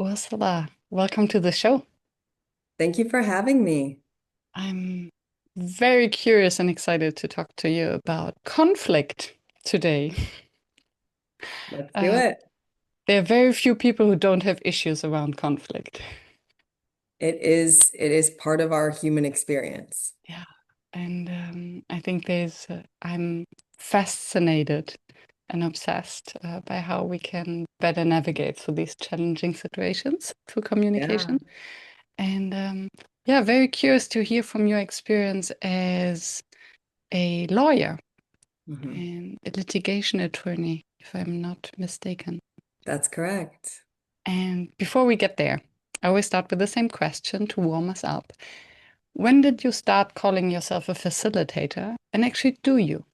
Ursula, welcome to the show. Thank you for having me. I'm very curious and excited to talk to you about conflict today. Let's do Uh, it. there are very few people who don't have issues around conflict. It is part of our human experience. Yeah, and I think I'm fascinated and obsessed by how we can better navigate through these challenging situations through Yeah. communication. And yeah, very curious to hear from your experience as a lawyer Mhm. and a litigation attorney, if I'm not mistaken. That's correct. And before we get there, I always start with the same question to warm us up. When did you start calling yourself a facilitator? And actually, do you?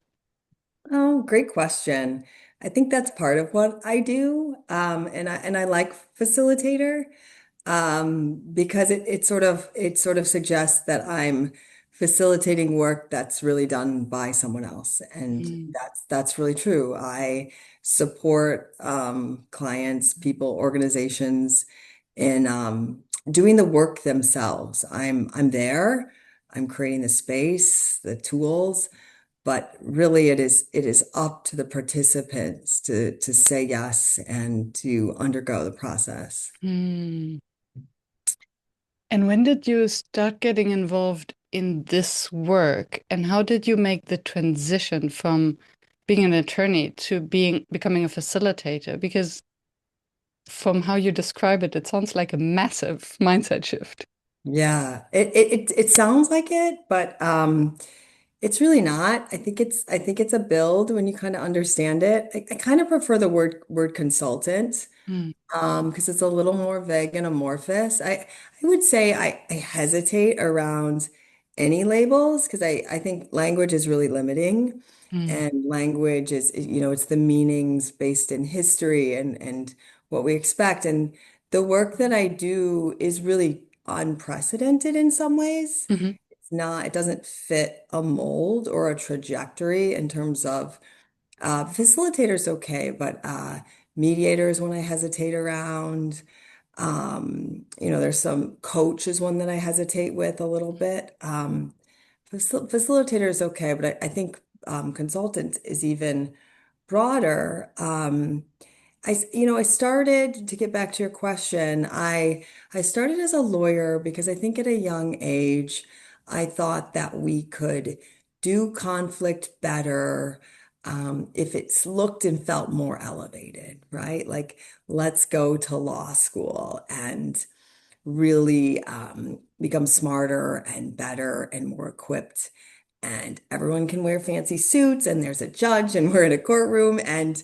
Oh, great question. I think that's part of what I do. And I like facilitator. Because it sort of suggests that I'm facilitating work that's really done by someone else, and Mm, that's really true. I support clients, people, organizations in doing the work themselves. I'm there. I'm creating the space, the tools, but really it is up to the participants to say yes and to undergo the process. mm. And when did you start getting involved in this work? And how did you make the transition from being an attorney to becoming a facilitator? Because from how you describe it, it sounds like a massive mindset shift. Yeah, it sounds like it, but it's really not. I think it's a build when you kind of understand it. I kind of prefer the word consultant Mm, because it's a little more vague and amorphous. I would say I hesitate around any labels because I think language is really limiting, mm, and language is it's the meanings based in history and what we expect. And the work that I do is really unprecedented in some ways. mhm, It doesn't fit a mold or a trajectory in terms of facilitators, okay, but mediators one I hesitate around. There's some coach is one that I hesitate with a little bit. Facilitator is okay, but I think consultant is even broader. I started to get back to your question. I started as a lawyer because I think at a young age, I thought that we could do conflict better if it's looked and felt more elevated, right? Like, let's go to law school and really become smarter and better and more equipped. And everyone can wear fancy suits, and there's a judge, and we're in a courtroom. And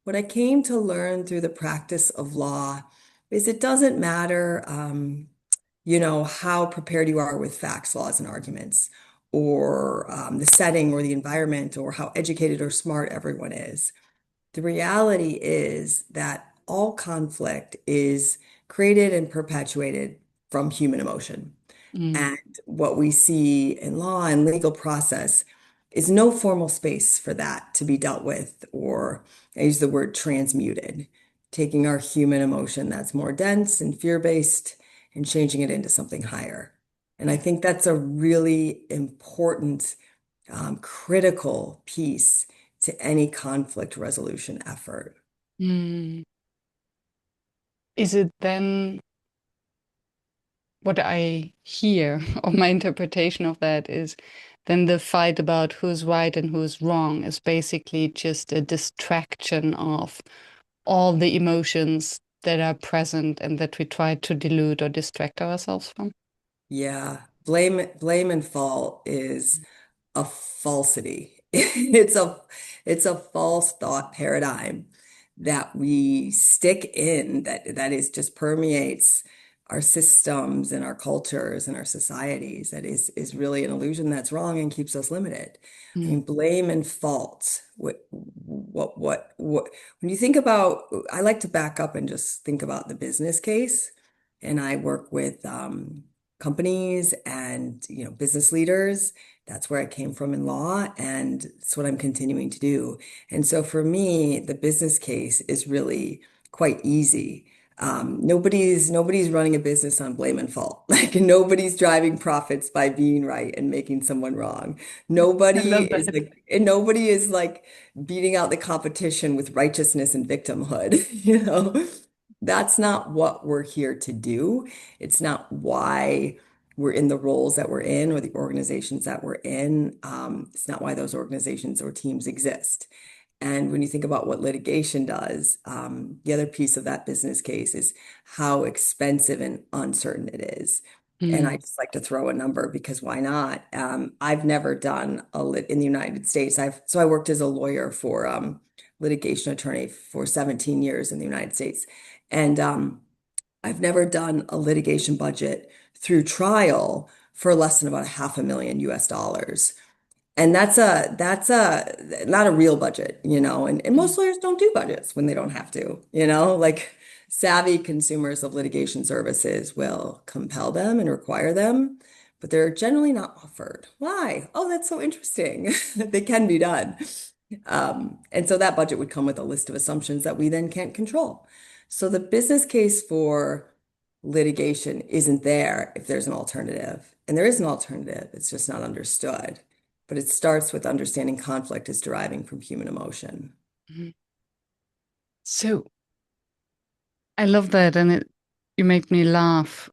what I came to learn through the practice of law is it doesn't matter, how prepared you are with facts, laws, and arguments, or the setting or the environment, or how educated or smart everyone is. The reality is that all conflict is created and perpetuated from human emotion. mm, And what we see in law and legal process is no formal space for that to be dealt with, or I use the word transmuted, taking our human emotion that's more dense and fear-based and changing it into something higher. And I think that's a really important, critical piece to any conflict resolution effort. mm. Is it then what I hear, or my interpretation of that is then the fight about who's right and who's wrong is basically just a distraction of all the emotions that are present and that we try to dilute or distract ourselves from? Yeah, blame and fault is a falsity. It's a false thought paradigm that we stick in that is just permeates our systems and our cultures and our societies. That is really an illusion that's wrong and keeps us limited. I Mm, mean, blame and fault. What when you think about, I like to back up and just think about the business case. And I work with companies and, business leaders. That's where I came from in law, and it's what I'm continuing to do. And so for me, the business case is really quite easy. Nobody's running a business on blame and fault. Like nobody's driving profits by being right and making someone wrong. I love that. Nobody is like beating out the competition with righteousness and victimhood. That's not what we're here to do. It's not why we're in the roles that we're in or the organizations that we're in. It's not why those organizations or teams exist. And when you think about what litigation does, the other piece of that business case is how expensive and uncertain it is. And I Mm, just like to throw a number because why not? I've never done a lit in the United States. I worked as a lawyer for litigation attorney for 17 years in the United States. And I've never done a litigation budget through trial for less than about $500,000 US. And that's not a real budget, and mm, most lawyers don't do budgets when they don't have to, like savvy consumers of litigation services will compel them and require them, but they're generally not offered. Why? Oh, that's so interesting. They can be done. And so that budget would come with a list of assumptions that we then can't control. So the business case for litigation isn't there if there's an alternative. And there is an alternative, it's just not understood. But it starts with understanding conflict is deriving from human emotion. mm. So I love that, and you make me laugh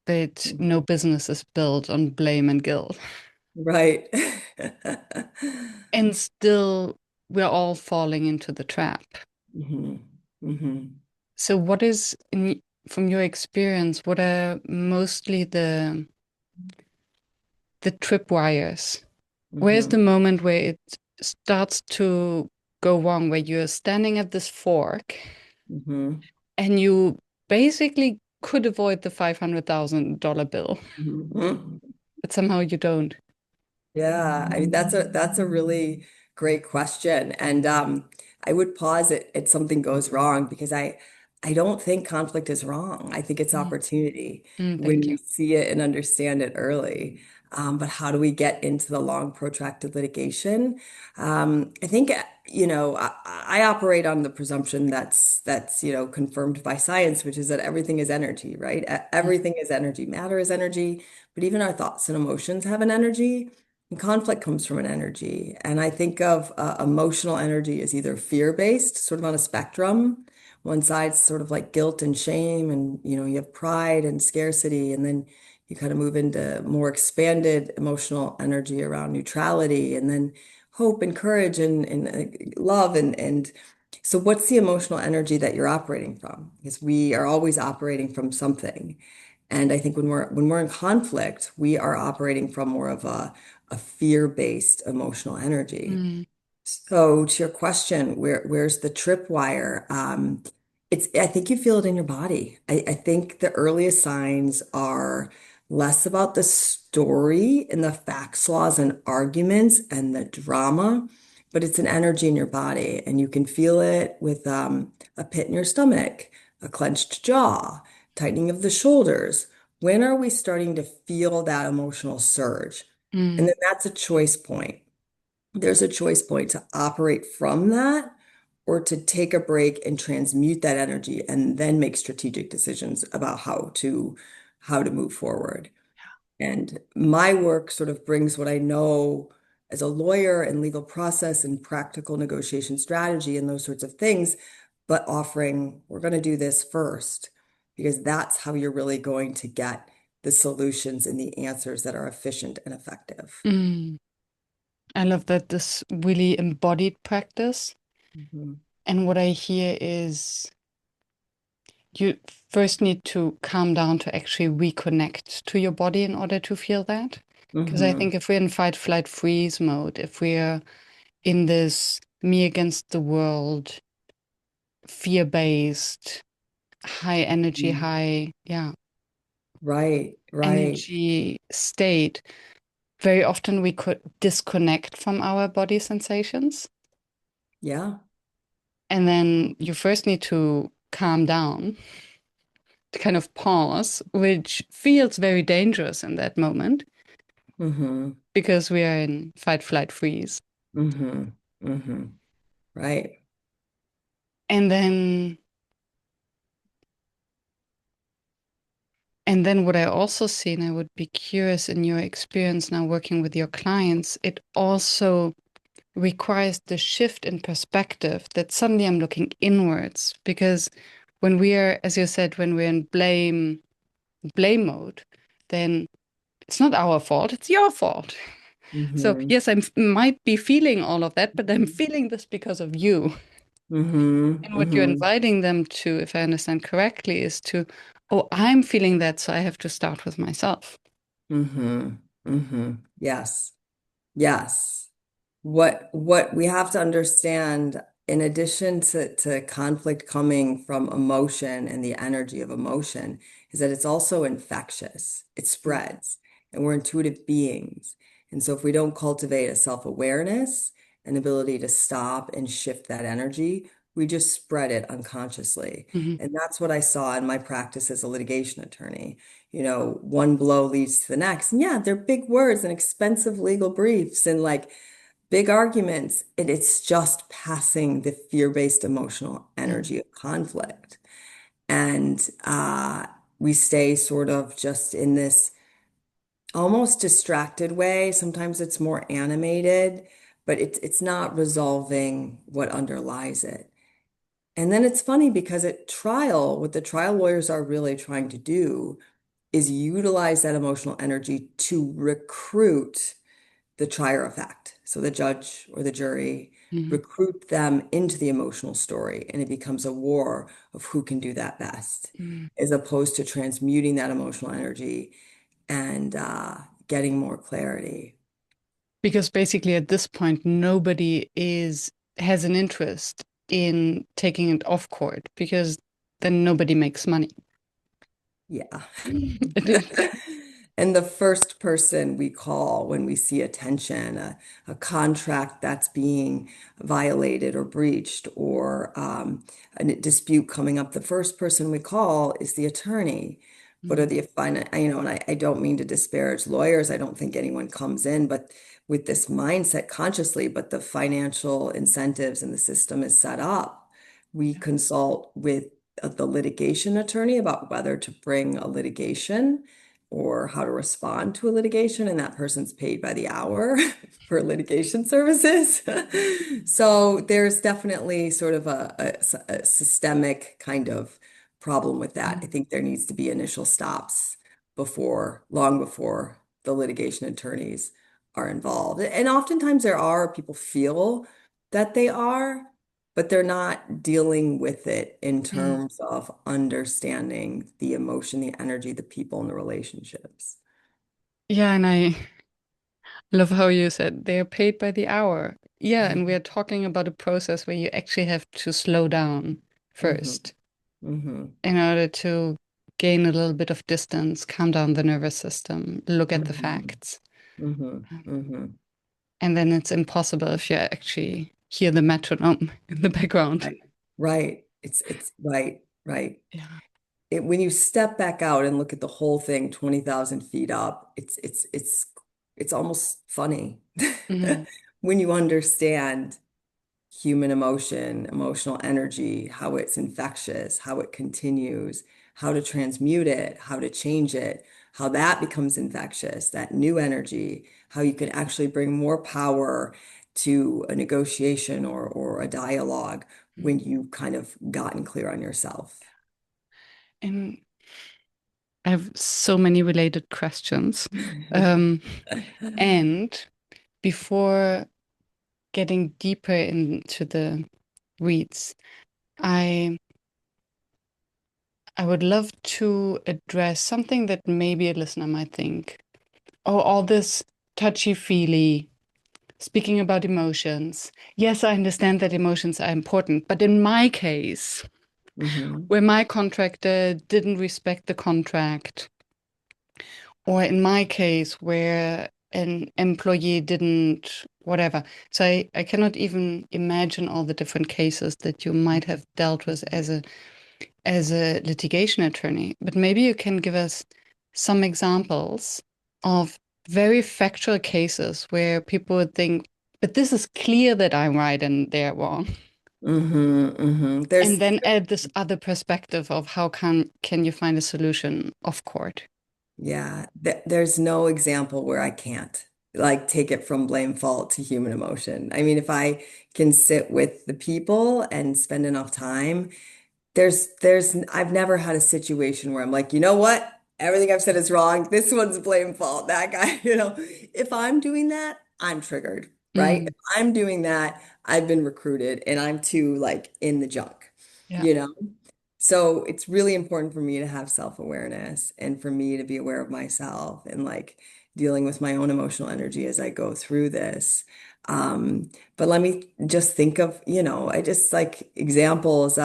that no business is built on blame and guilt, Right. and still we're all falling into the trap. hmm hmm So, what is, from your experience, what are mostly the tripwires? Where's the hmm moment where it starts to go wrong, where you're standing at this fork hmm and you basically could avoid the $500,000 bill, hmm but somehow you don't? Yeah, I mean that's a really great question. And I would pause it at something goes wrong because I don't think conflict is wrong. I think it's Mm, opportunity when thank you. we see it and understand it early. But how do we get into the long protracted litigation? I think I operate on the presumption that's confirmed by science, which is that everything is energy, right? Mm, Everything is energy. Matter is energy, but even our thoughts and emotions have an energy. And conflict comes from an energy. And I think of emotional energy as either fear-based, sort of on a spectrum. One side's sort of like guilt and shame, and you have pride and scarcity, and then you kind of move into more expanded emotional energy around neutrality, and then hope and courage and love and so what's the emotional energy that you're operating from? Because we are always operating from something. And I think when we're in conflict, we are operating from more of a fear-based emotional energy. mm, So to your question, where's the tripwire? I think you feel it in your body. I think the earliest signs are less about the story and the facts, laws, and arguments and the drama, but it's an energy in your body, and you can feel it with a pit in your stomach, a clenched jaw, tightening of the shoulders. When are we starting to feel that emotional surge? And mm, then that's a choice point. There's a choice point to operate from that or to take a break and transmute that energy and then make strategic decisions about how to move forward. And my work sort of brings what I know as a lawyer and legal process and practical negotiation strategy and those sorts of things, but offering, we're going to do this first because that's how you're really going to get the solutions and the answers that are efficient and effective. mm. I love that, this really embodied practice. Mhm. And what I hear is you first need to calm down to actually reconnect to your body in order to feel that. Because I hmm think if we're in fight, flight, freeze mode, if we're in this me against the world, fear based, high energy, high, yeah, Right, right. energy state, very often we could disconnect from our body sensations. Yeah. And then you first need to calm down kind of pause, which feels very dangerous in that moment Mm-hmm. because we are in fight, flight, freeze. Mm-hmm. Mm-hmm. Right. And then And then what I also see, and I would be curious in your experience now working with your clients, it also requires the shift in perspective that suddenly I'm looking inwards. Because when we are, as you said, when we're in blame mode, then it's not our fault, it's your fault. So Mm-hmm. yes, might be feeling all of that, but I'm feeling this because of you. Mm-hmm. And what you're Mm-hmm. inviting them to, if I understand correctly, is to, oh, I'm feeling that, so I have to start with myself. Mm-hmm. Mm-hmm. Yes. Yes. What we have to understand, in addition to conflict coming from emotion and the energy of emotion, is that it's also infectious. It spreads, and we're intuitive beings. And so if we don't cultivate a self-awareness, an ability to stop and shift that energy, we just spread it unconsciously. Mhm. And that's what I saw in my practice as a litigation attorney. One blow leads to the next. And yeah, they're big words and expensive legal briefs and like big arguments, and it's just passing the fear-based emotional Mhm. energy of conflict. And we stay sort of just in this almost distracted way. Sometimes it's more animated, but it's not resolving what underlies it. And then it's funny because at trial, what the trial lawyers are really trying to do is utilize that emotional energy to recruit the trier effect. So the judge or the jury Mhm. recruit them into the emotional story, and it becomes a war of who can do that best, Mhm. as opposed to transmuting that emotional energy and getting more clarity. Because basically at this point, nobody is has an interest in taking it off court because then nobody makes money. Yeah. It is. And the first person we call when we see a tension, a contract that's being violated or breached, or a dispute coming up, the first person we call is the attorney. What are Mhm. the and I don't mean to disparage lawyers. I don't think anyone comes in, but with this mindset consciously, but the financial incentives and the system is set up. We consult with the litigation attorney about whether to bring a litigation or how to respond to a litigation, and that person's paid by the hour for litigation services. So there's definitely sort of a systemic kind of problem with that. I think there needs to be initial stops long before the litigation attorneys are involved. And oftentimes there are, people feel that they are, but they're not dealing with it in Mhm. terms of understanding the emotion, the energy, the people, and the relationships. Yeah, and I love how you said they're paid by the hour. Yeah, and we're talking about a process where you actually have to slow down Hmm. first Hmm. in order to gain a little bit of distance, calm down the nervous system, look at the Hmm. facts. Hmm. Hmm. And then it's impossible if you actually hear the metronome in the background. Right. Right. It's right, right. Yeah. When you step back out and look at the whole thing 20,000 feet up, it's almost funny Hmm. when you understand human emotion, emotional energy, how it's infectious, how it continues, how to transmute it, how to change it, how that becomes infectious, that new energy, how you can actually bring more power to a negotiation or a dialogue when you've kind of gotten clear on yourself. And I have so many related questions. Um, and before getting deeper into the weeds, I I would love to address something that maybe a listener might think, oh, all this touchy-feely, speaking about emotions. Yes, I understand that emotions are important, but in my case, Hmm. where my contractor didn't respect the contract, or in my case, where an employee didn't, whatever. So I cannot even imagine all the different cases that you might have dealt with as a as a litigation attorney, but maybe you can give us some examples of very factual cases where people would think, but this is clear that I'm right and they're wrong. And There's then add this other perspective of how can you find a solution off court? Yeah, there's no example where I can't like take it from blame fault to human emotion. I mean, if I can sit with the people and spend enough time, I've never had a situation where I'm like, you know what? Everything I've said is wrong. This one's blame fault. That guy, if I'm doing that, I'm triggered, right? Mm, If I'm doing that, I've been recruited and I'm too like in the junk, yeah. you know? So it's really important for me to have self-awareness and for me to be aware of myself and like dealing with my own emotional energy as I go through this. But let me just think of, I just like examples.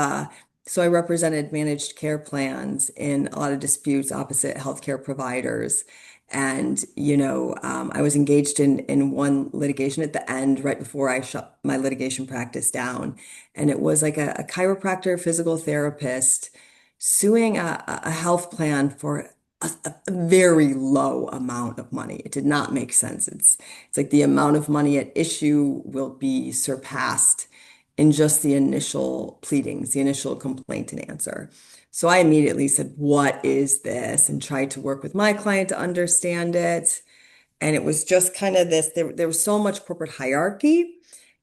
So I represented managed care plans in a lot of disputes opposite healthcare providers. And, I was engaged in one litigation at the end, right before I shut my litigation practice down. And it was like a chiropractor, physical therapist suing a health plan for a very low amount of money. It did not make sense. It's like the amount of money at issue will be surpassed in just the initial pleadings, the initial complaint and answer. So I immediately said, "What is this?" and tried to work with my client to understand it. And it was just kind of this, there was so much corporate hierarchy,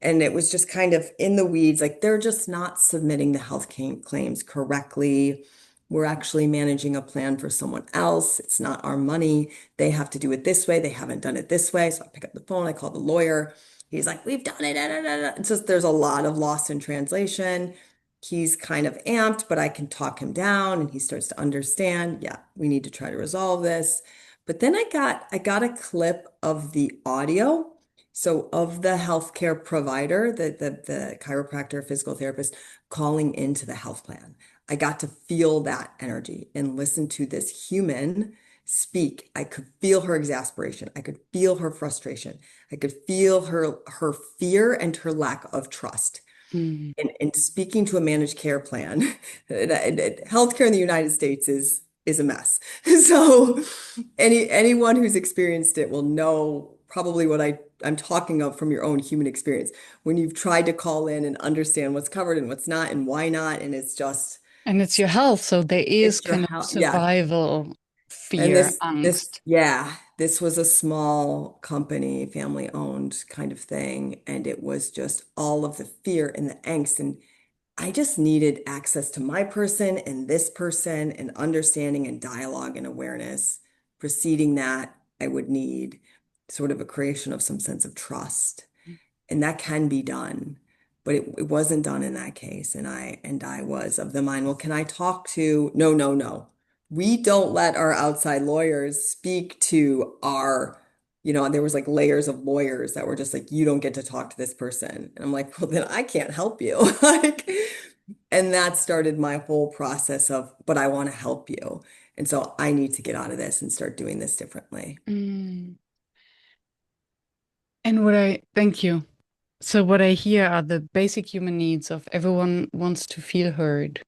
and it was just kind of in the weeds, like they're just not submitting the claims correctly. We're actually managing a plan for someone else. It's not our money. They have to do it this way. They haven't done it this way. So I pick up the phone, I call the lawyer. He's like, "We've done it. Da, da, da, da." It's just there's a lot of loss in translation. He's kind of amped, but I can talk him down and he starts to understand, yeah, we need to try to resolve this. But then I got a clip of the audio. So of the healthcare provider, the chiropractor, physical therapist calling into the health plan. I got to feel that energy and listen to this human speak. I could feel her exasperation. I could feel her frustration. I could feel her fear and her lack of trust. Mm. And speaking to a managed care plan, healthcare in the United States is a mess. So anyone who's experienced it will know probably what I'm talking of from your own human experience. When you've tried to call in and understand what's covered and what's not and why not, and it's just And it's your health, so there is it's your kind of health. Yeah. survival And fear, angst. this was a small company, family owned kind of thing. And it was just all of the fear and the angst. And I just needed access to my person and this person and understanding and dialogue and awareness. Preceding that, I would need sort of a creation of some sense of trust. And that can be done, but it wasn't done in that case. And I was of the mind, well, can I talk to no, no, no. We don't let our outside lawyers speak to our, there was like layers of lawyers that were just like, you don't get to talk to this person. And I'm like, well, then I can't help you. Like, and that started my whole process of, but I want to help you. And so I need to get out of this and start doing this differently. Mm. And thank you. So what I hear are the basic human needs of everyone wants to feel heard.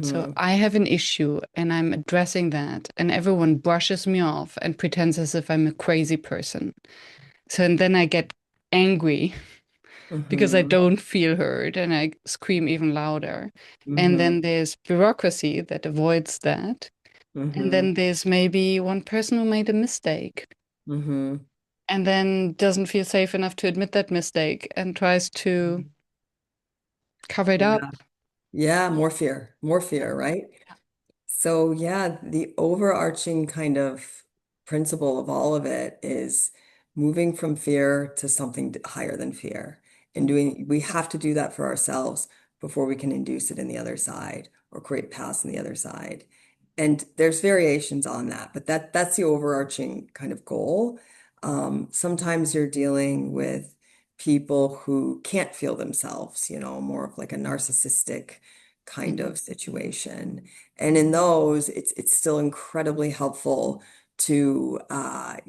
So Hmm. I have an issue and I'm addressing that, and everyone brushes me off and pretends as if I'm a crazy person. So and then I get angry because I Hmm. don't feel heard and I scream even louder. And Hmm. then there's bureaucracy that avoids that. And Hmm. then there's maybe one person who made a mistake Hmm. and then doesn't feel safe enough to admit that mistake and tries to cover it up. Yeah. Yeah, more fear, right? So, yeah, the overarching kind of principle of all of it is moving from fear to something higher than fear. And we have to do that for ourselves before we can induce it in the other side or create paths in the other side. And there's variations on that, but that's the overarching kind of goal. Sometimes you're dealing with people who can't feel themselves, more of like a narcissistic kind Mhm. of situation. And in those, it's still incredibly helpful to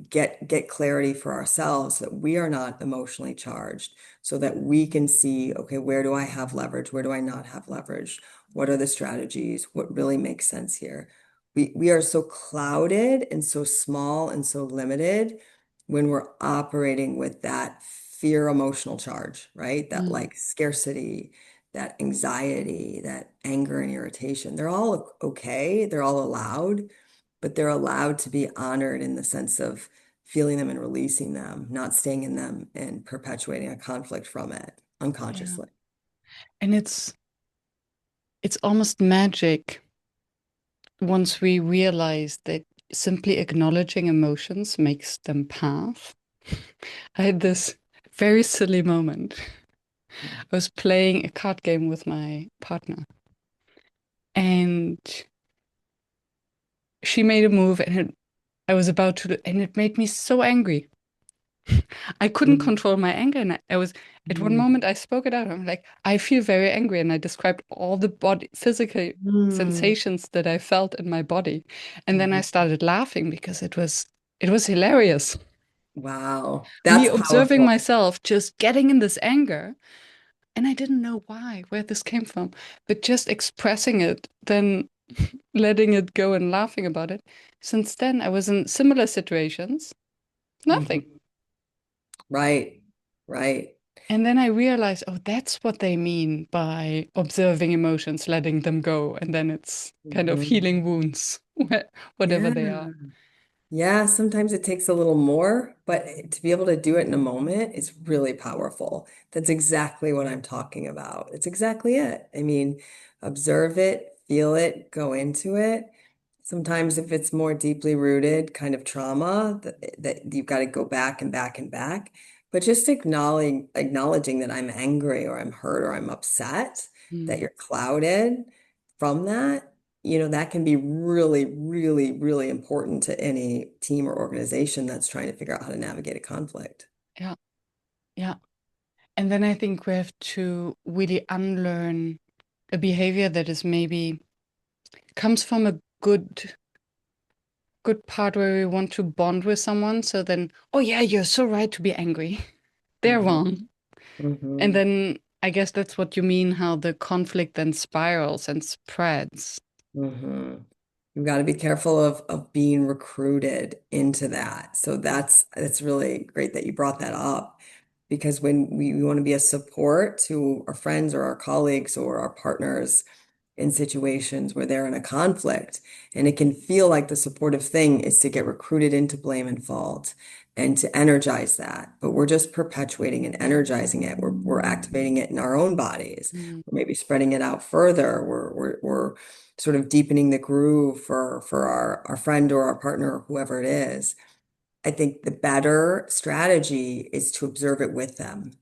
get clarity for ourselves that we are not emotionally charged, so that we can see, okay, where do I have leverage? Where do I not have leverage? What are the strategies? What really makes sense here? We are so clouded and so small and so limited when we're operating with that fear emotional charge, right? That Mm. like scarcity, that anxiety, that anger and irritation. They're all okay. They're all allowed, but they're allowed to be honored in the sense of feeling them and releasing them, not staying in them and perpetuating a conflict from it Yeah. unconsciously. And it's almost magic once we realize that simply acknowledging emotions makes them pass. I had this very silly moment. I was playing a card game with my partner, and she made a move, and I was about to, and it made me so angry. I couldn't Mhm. control my anger, and I was at one Mhm. moment I spoke it out. I'm like, I feel very angry, and I described all the body physical Mhm. sensations that I felt in my body, and then I Mhm. started laughing because it was hilarious. Wow, Me that's observing powerful. myself just getting in this anger, and I didn't know why, where this came from, but just expressing it, then letting it go and laughing about it. Since then, I was in similar situations, Mhm. nothing. Right, right. And then I realized, oh, that's what they mean by observing emotions, letting them go. And then it's kind of Mhm. healing wounds, whatever Yeah. they are. Yeah, sometimes it takes a little more, but to be able to do it in a moment is really powerful. That's exactly what I'm talking about. It's exactly it. I mean, observe it, feel it, go into it. Sometimes if it's more deeply rooted kind of trauma that you've got to go back and back and back, but just acknowledging that I'm angry or I'm hurt or I'm upset, that Mm, you're clouded from that, that can be really, really, really important to any team or organization that's trying to figure out how to navigate a conflict. yeah, yeah. And then I think we have to really unlearn a behavior that is maybe comes from a good part where we want to bond with someone. So then, oh yeah, you're so right to be angry. They're Hmm. wrong. And Hmm. then I guess that's what you mean, how the conflict then spirals and spreads. Hmm. You've got to be careful of being recruited into that. So that's really great that you brought that up because when we want to be a support to our friends or our colleagues or our partners in situations where they're in a conflict, and it can feel like the supportive thing is to get recruited into blame and fault and to energize that. But we're just perpetuating and energizing it. We're activating it in our own bodies. Mm, We're maybe spreading it out further. We're sort of deepening the groove for our friend or our partner or whoever it is. I think the better strategy is to observe it with them.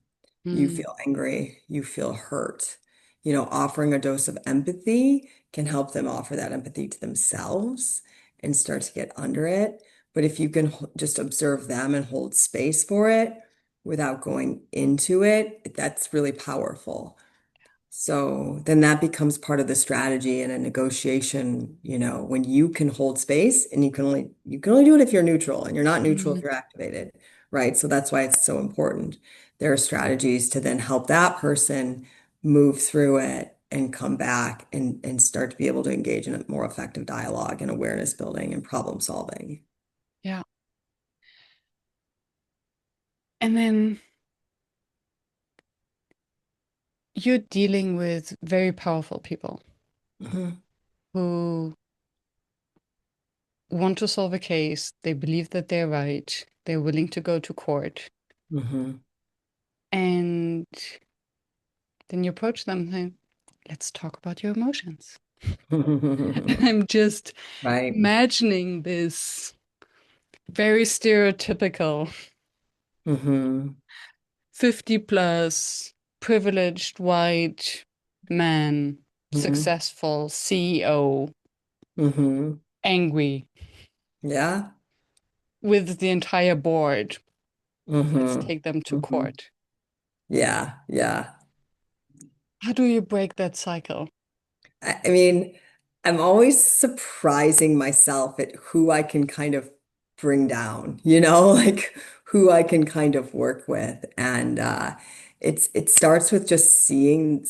You mm, feel angry, you feel hurt. Offering a dose of empathy can help them offer that empathy to themselves and start to get under it. But if you can just observe them and hold space for it without going into it, that's really powerful. So then that becomes part of the strategy in a negotiation, when you can hold space and you can only do it if you're neutral and you're not neutral if mm. you're activated, right? So that's why it's so important. There are strategies to then help that person move through it and come back and start to be able to engage in a more effective dialogue and awareness building and problem solving. Yeah. And then you're dealing with very powerful people Mhm. who want to solve a case. They believe that they're right. They're willing to go to court. Mhm. And then you approach them and let's talk about your emotions. I'm just Right. imagining this very stereotypical Hmm. 50 plus privileged white man, Hmm. successful CEO, Hmm. angry Yeah. with the entire board. Let's Hmm. take them to Hmm. court. Yeah. Yeah. How do you break that cycle? I mean, I'm always surprising myself at who I can kind of bring down, like who I can kind of work with. And it starts with just seeing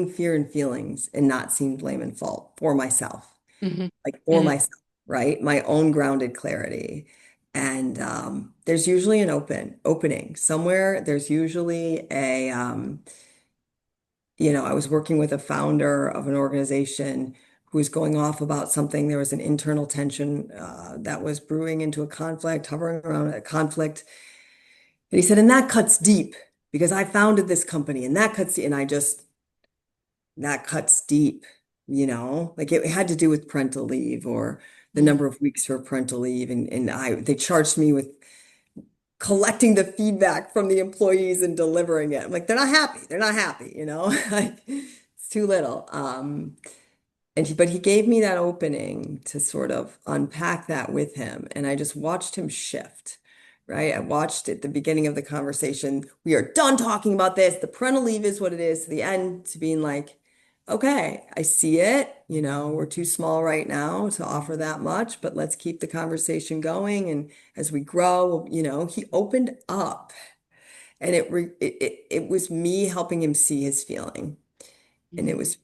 fear and feelings and not seeing blame and fault for myself, Hmm. like for Hmm. myself, right? My own grounded clarity. And there's usually an opening somewhere. There's usually I was working with a founder of an organization who was going off about something. There was an internal tension that was brewing into a conflict, hovering around a conflict. And he said, and that cuts deep because I founded this company and that cuts deep. And I just, that cuts deep, like it had to do with parental leave or the Hmm. number of weeks for parental leave. They charged me with collecting the feedback from the employees and delivering it. I'm like, they're not happy. They're not happy, like it's too little. But he gave me that opening to sort of unpack that with him. And I just watched him shift, right? I watched at the beginning of the conversation, we are done talking about this. The parental leave is what it is, to the end, to being like, okay, I see it. We're too small right now to offer that much, but let's keep the conversation going. And as we grow, he opened up and it was me helping him see his feeling. And it Hmm. was,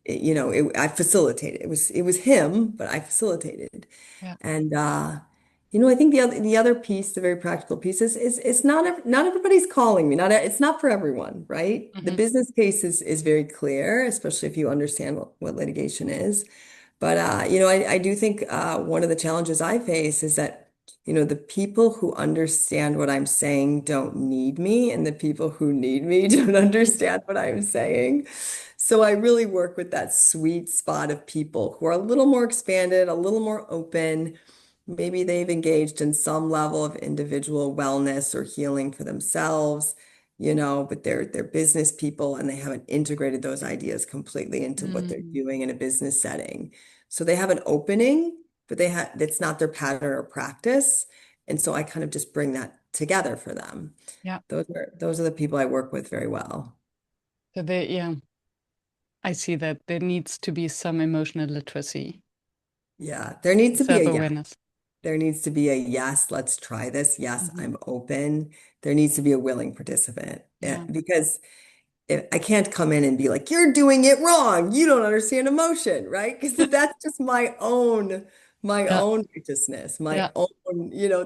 I facilitated. It was him, but I facilitated. Yeah. And I think the other piece, the very practical piece is not everybody's calling me. It's not for everyone, right? The Hmm. business case is very clear, especially if you understand what litigation is. But I do think one of the challenges I face is that, the people who understand what I'm saying don't need me, and the people who need me don't understand what I'm saying. So I really work with that sweet spot of people who are a little more expanded, a little more open. Maybe they've engaged in some level of individual wellness or healing for themselves, but they're business people and they haven't integrated those ideas completely into what they're Mm. doing in a business setting. So they have an opening, but it's not their pattern or practice. And so I kind of just bring that together for them. Yeah. Those are the people I work with very well. So yeah, I see that there needs to be some emotional literacy, Yeah, there needs to be a yes. self-awareness. There needs to be a yes, let's try this. Yes, Hmm. I'm open. There needs to be a willing participant. Yeah. Because I can't come in and be like, you're doing it wrong. You don't understand emotion, right? Because that's just my Yeah. own righteousness, my Yeah. own,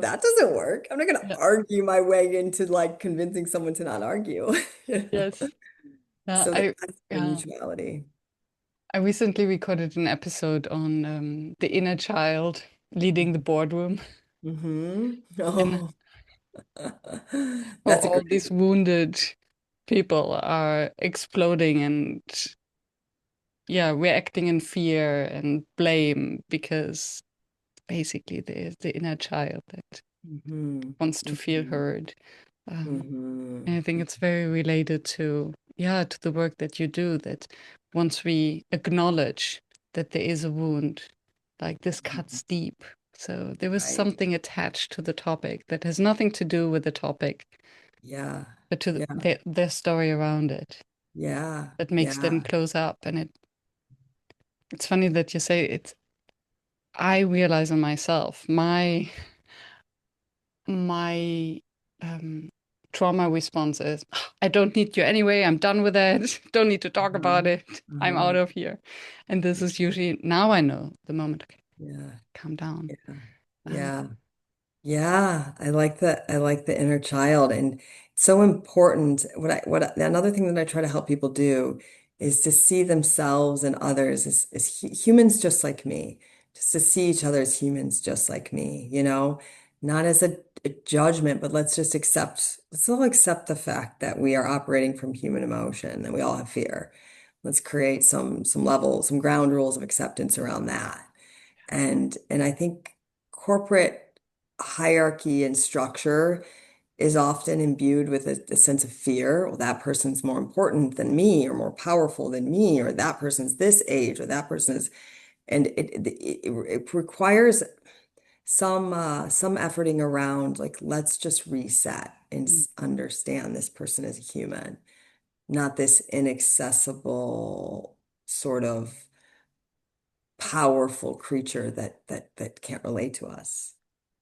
that doesn't work. I'm not going to Yeah. argue my way into like convincing someone to not argue. Yes. So there has to be a Yeah. mutuality. I recently recorded an episode on the inner child leading the boardroom, Mm-hmm. and Oh, how that's a all great. these wounded people are exploding and, yeah, reacting in fear and blame because basically there's the inner child that Mm-hmm. wants to feel Mm-hmm. heard. Mm-hmm. And I think it's very related to, yeah, to the work that you do, that once we acknowledge that there is a wound, like this cuts deep. So there was Right. something attached to the topic that has nothing to do with the topic, Yeah. but to Yeah. their story around it Yeah. that makes them Yeah. close up. And it's funny that you say it's, I realize on myself, my um, trauma response is, I don't need you anyway. I'm done with it. Don't need to talk about Uh-huh. it. I'm out Uh-huh. of here. And this is usually now I know the moment. Okay, Yeah. calm down. Yeah. Um, Yeah. Yeah, I like the inner child, and it's so important. Another thing that I try to help people do is to see themselves and others as humans just like me, just to see each other as humans just like me, not as a judgment, but let's all accept the fact that we are operating from human emotion and we all have fear. Let's create some ground rules of acceptance around that. And I think corporate hierarchy and structure is often imbued with a sense of fear. Well, that person's more important than me, or more powerful than me, or that person's this age, or that person is, and it requires some efforting around like let's just reset and understand this person as a human, not this inaccessible sort of powerful creature that can't relate to us.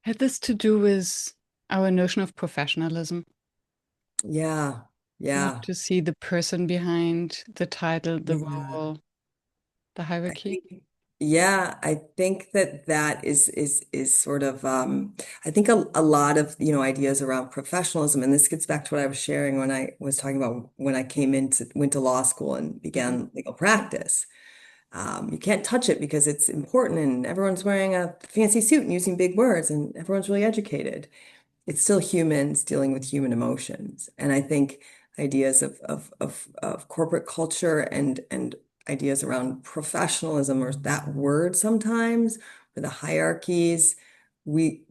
had this to do with our notion of professionalism? Yeah. not Yeah. to see the person behind the title, the Yeah. role, the I hierarchy. think, yeah, I think that that is sort of I think a lot of, ideas around professionalism, and this gets back to what I was sharing when I was talking about when I went to law school and Mhm. began legal practice. You can't touch it because it's important and everyone's wearing a fancy suit and using big words and everyone's really educated. It's still humans dealing with human emotions. And I think ideas of corporate culture and ideas around professionalism or that word sometimes, or the hierarchies, we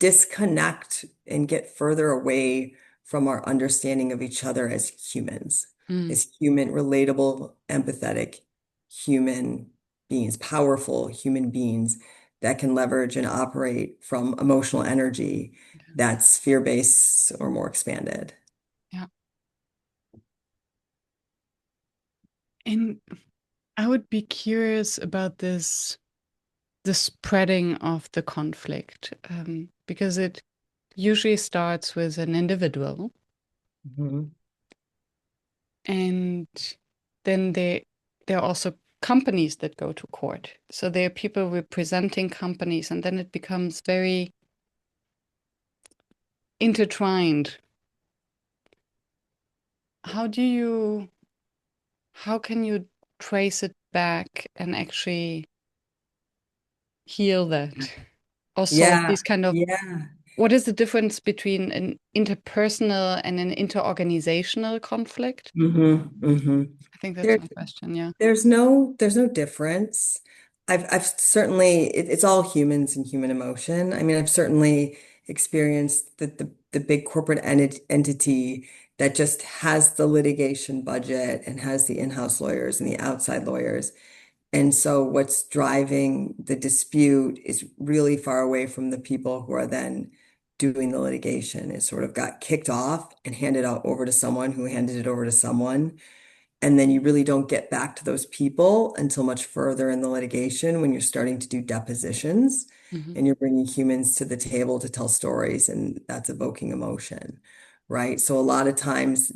disconnect and get further away from our understanding of each other Mm, as human, relatable, empathetic human beings, powerful human beings that can leverage and operate from emotional energy that's fear-based or more expanded. yeah. And I would be curious about the spreading of the conflict, because it usually starts with an individual, Mhm. and then there are also companies that go to court. So there are people representing companies, and then it becomes very intertwined. How do you, how can you trace it back and actually heal that or solve Yeah, these kind of, yeah. what is the difference between an interpersonal and an interorganizational conflict? Hmm. I think that's There, my question. Yeah. there's no difference. I've certainly it's all humans and human emotion. I mean, I've certainly experienced the big corporate entity that just has the litigation budget and has the in-house lawyers and the outside lawyers. And so what's driving the dispute is really far away from the people who are then doing the litigation. It sort of got kicked off and handed out over to someone who handed it over to someone. And then you really don't get back to those people until much further in the litigation when you're starting to do depositions Hmm. and you're bringing humans to the table to tell stories, and that's evoking emotion, right? So a lot of times,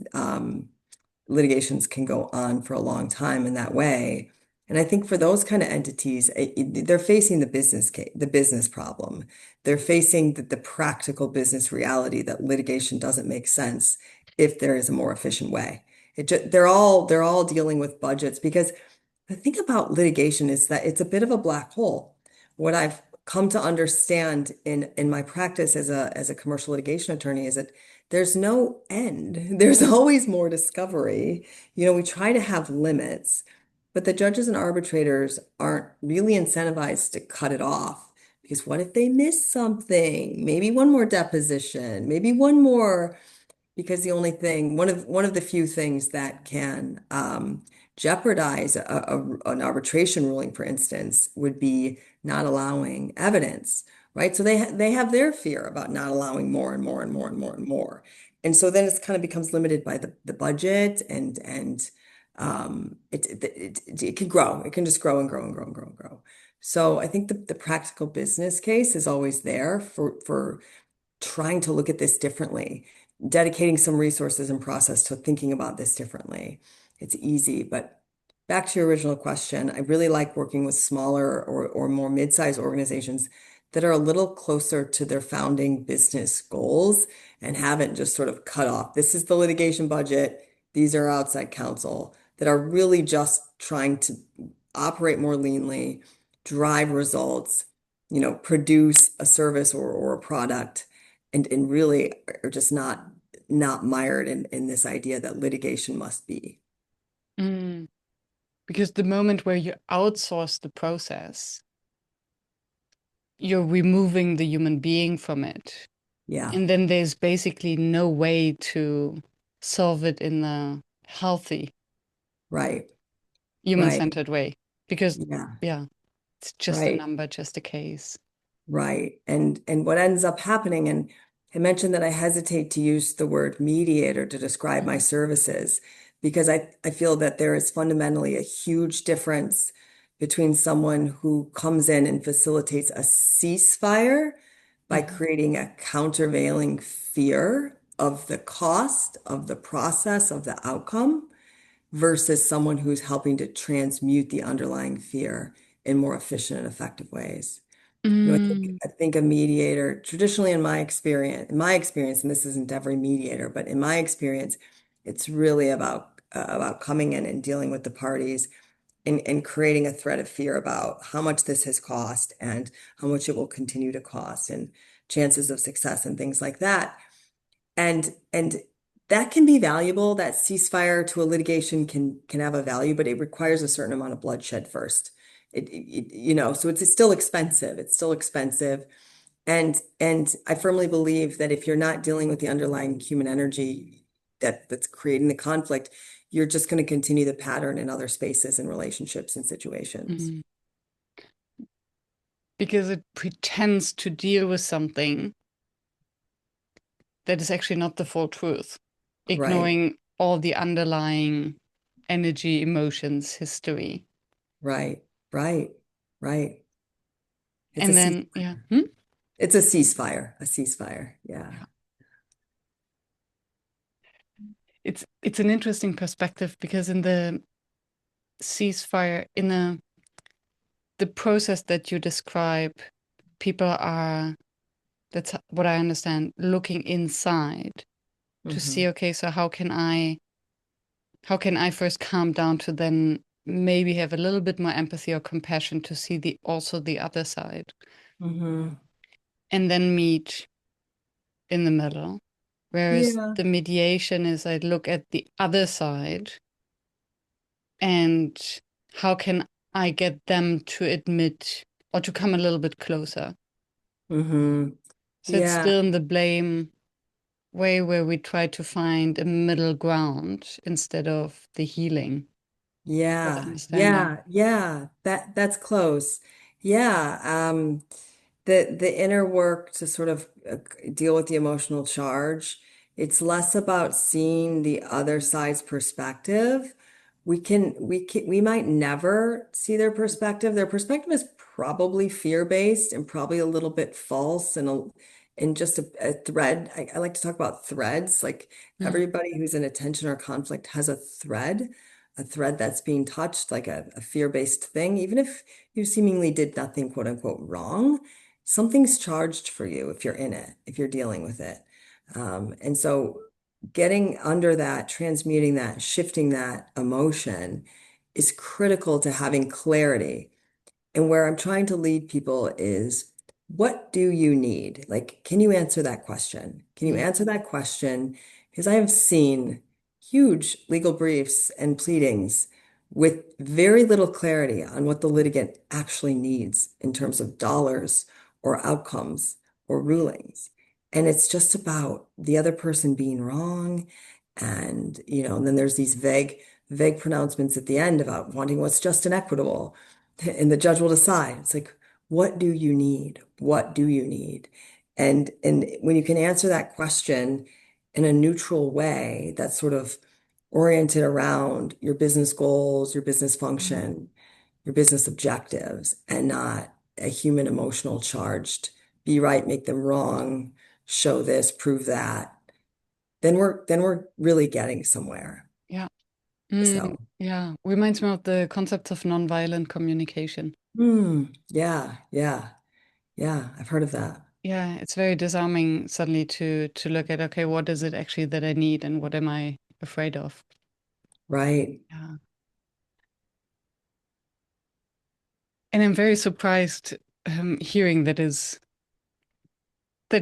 litigations can go on for a long time in that way. And I think for those kind of entities, they're facing the business case, the business problem. They're facing the practical business reality that litigation doesn't make sense if there is a more efficient way. They're all dealing with budgets because the thing about litigation is that it's a bit of a black hole. What I've come to understand in my practice as a commercial litigation attorney is that there's no end. There's always more discovery. We try to have limits, but the judges and arbitrators aren't really incentivized to cut it off because what if they miss something? Maybe one more deposition, maybe one more because the only thing, one of the few things that can jeopardize an arbitration ruling, for instance, would be not allowing evidence, right? So they have their fear about not allowing more and more and more and more and more, and so then it kind of becomes limited by the budget and it can grow. It can just grow and grow and grow and grow and grow. So I think the practical business case is always there for trying to look at this differently, dedicating some resources and process to thinking about this differently. It's easy, but back to your original question, I really like working with smaller or more mid-sized organizations that are a little closer to their founding business goals and haven't just sort of cut off. This is the litigation budget. These are outside counsel that are really just trying to operate more leanly, drive results, produce a service or a product and really are just not mired in this idea that litigation must be. Mm. Because the moment where you outsource the process, you're removing the human being from it. Yeah, And then there's basically no way to solve it in a healthy, right, right. human-centered way. Because, Yeah, yeah, it's just a right, number, just a case. right. And what ends up happening, and I mentioned that I hesitate to use the word mediator to describe my Mhm. services because I feel that there is fundamentally a huge difference between someone who comes in and facilitates a ceasefire by Mhm. creating a countervailing fear of the cost of the process of the outcome versus someone who's helping to transmute the underlying fear in more efficient and effective ways. Mm, I think a mediator, traditionally in my experience, and this isn't every mediator, but in my experience, it's really about coming in and dealing with the parties and creating a threat of fear about how much this has cost and how much it will continue to cost and chances of success and things like that. And that can be valuable. That ceasefire to a litigation can have a value, but it requires a certain amount of bloodshed first. So it's still expensive. It's still expensive. And I firmly believe that if you're not dealing with the underlying human energy that's creating the conflict, you're just going to continue the pattern in other spaces and relationships and situations. mm. Because it pretends to deal with something that is actually not the full truth, Right, ignoring all the underlying energy, emotions, history. right, right, right. It's a And cease, then, yeah, hmm? it's a ceasefire, a ceasefire. Yeah. Yeah. It's an interesting perspective because in the ceasefire, in the process that you describe, people are, that's what I understand, looking inside to see, Hmm. okay, so how can I first calm down to then maybe have a little bit more empathy or compassion to see the also the other side, Hmm. and then meet in the middle. Whereas Yeah. the mediation is I look at the other side and how can I get them to admit or to come a little bit closer. Hmm. So it's Yeah. still in the blame way where we try to find a middle ground instead of the healing. What Yeah. understanding? Yeah. Yeah. That's close. Yeah. The inner work to sort of deal with the emotional charge, it's less about seeing the other side's perspective. We might never see their perspective. Their perspective is probably fear-based and probably a little bit false and just a thread. I like to talk about threads. Like Mm, everybody who's in a tension or conflict has a thread that's being touched, like a fear-based thing, even if you seemingly did nothing, quote unquote, wrong, something's charged for you if you're in it, if you're dealing with it. And so getting under that, transmuting that, shifting that emotion is critical to having clarity. And where I'm trying to lead people is, what do you need? Like, can you answer that question? Can you mm, answer that question? Because I have seen huge legal briefs and pleadings with very little clarity on what the litigant actually needs in terms of dollars or outcomes or rulings. And it's just about the other person being wrong. And then there's these vague pronouncements at the end about wanting what's just and equitable and the judge will decide. It's like, what do you need? What do you need? And when you can answer that question in a neutral way that's sort of oriented around your business goals, your business mm. function, your business objectives, and not a human emotional charged, be right, make them wrong, show this, prove that, then we're really getting somewhere. Yeah. So, Yeah. Reminds me of the concepts of nonviolent communication. yeah, yeah, yeah, I've heard of that. Yeah, it's very disarming suddenly to look at, okay, what is it actually that I need and what am I afraid of? Right. Yeah. And I'm very surprised hearing that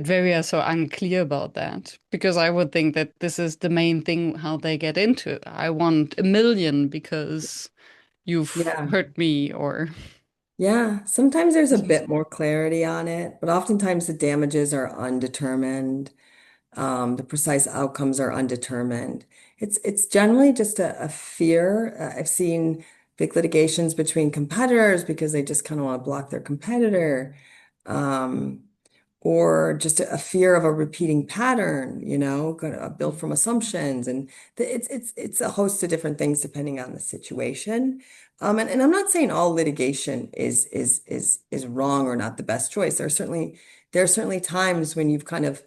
very are so unclear about that because I would think that this is the main thing how they get into it. I want 1 million because you've Yeah. hurt me or Yeah. Sometimes there's a this was bit more clarity on it, but oftentimes the damages are undetermined. The precise outcomes are undetermined. It's generally just a fear. I've seen big litigations between competitors because they just kind of want to block their competitor. Um, or just a fear of a repeating pattern, built mm, from assumptions, and it's a host of different things depending on the situation. And I'm not saying all litigation is wrong or not the best choice. There are certainly times when you've kind of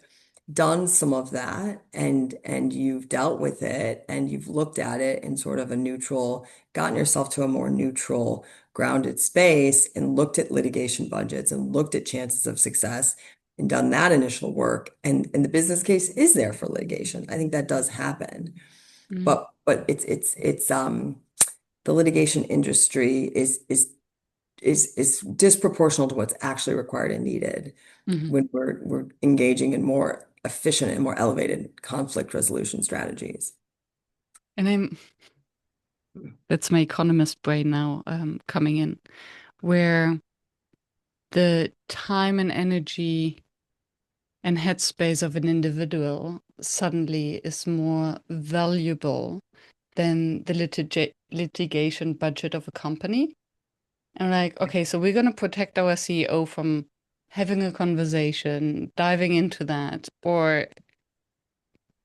done some of that and you've dealt with it and you've looked at it in sort of a neutral, gotten yourself to a more neutral, grounded space and looked at litigation budgets and looked at chances of success and done that initial work and the business case is there for litigation. I think that does happen. Mm, But it's the litigation industry is disproportional to what's actually required and needed mhm. when we're engaging in more efficient and more elevated conflict resolution strategies. And that's my economist brain now coming in, where the time and energy and headspace of an individual suddenly is more valuable than the litigation budget of a company. And like, okay, so we're going to protect our CEO from having a conversation, diving into that, or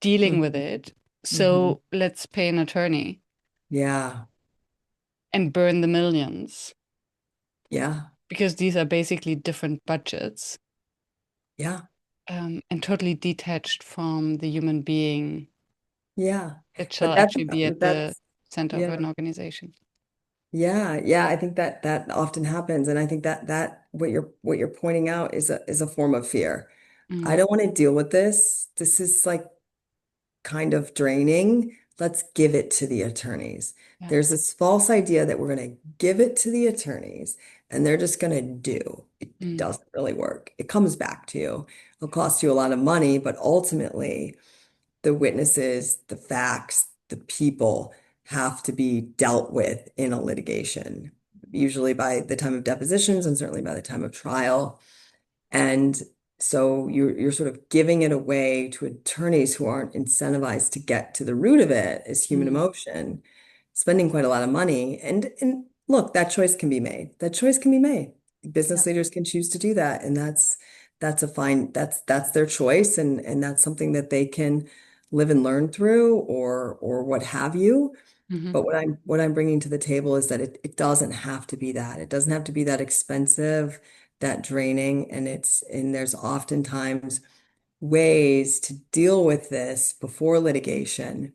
dealing with Mhm. it. Mhm. So let's pay an attorney Yeah, and burn the millions yeah, because these are basically different budgets, yeah, and totally detached from the human being yeah. that But shall actually be at the that's center of yeah, an organization. yeah. I think that that often happens, and I think that what you're pointing out is a form of fear. I Mm, don't want to deal with this. This is like kind of draining. Let's give it to the attorneys. yeah. There's this false idea that we're going to give it to the attorneys and they're just going to do. It Mm, doesn't really work. It comes back to you. It'll cost you a lot of money, but ultimately, the witnesses, the facts, the people have to be dealt with in a litigation, usually by the time of depositions and certainly by the time of trial. And so you're sort of giving it away to attorneys who aren't incentivized to get to the root of it as human mm, emotion, spending quite a lot of money. And look, that choice can be made. That choice can be made. yeah. Business leaders can choose to do that. And that's a fine, that's their choice and that's something that they can live and learn through or what have you. Hmm. But what I'm bringing to the table is that it doesn't have to be that. It doesn't have to be that expensive, that draining, and there's oftentimes ways to deal with this before litigation.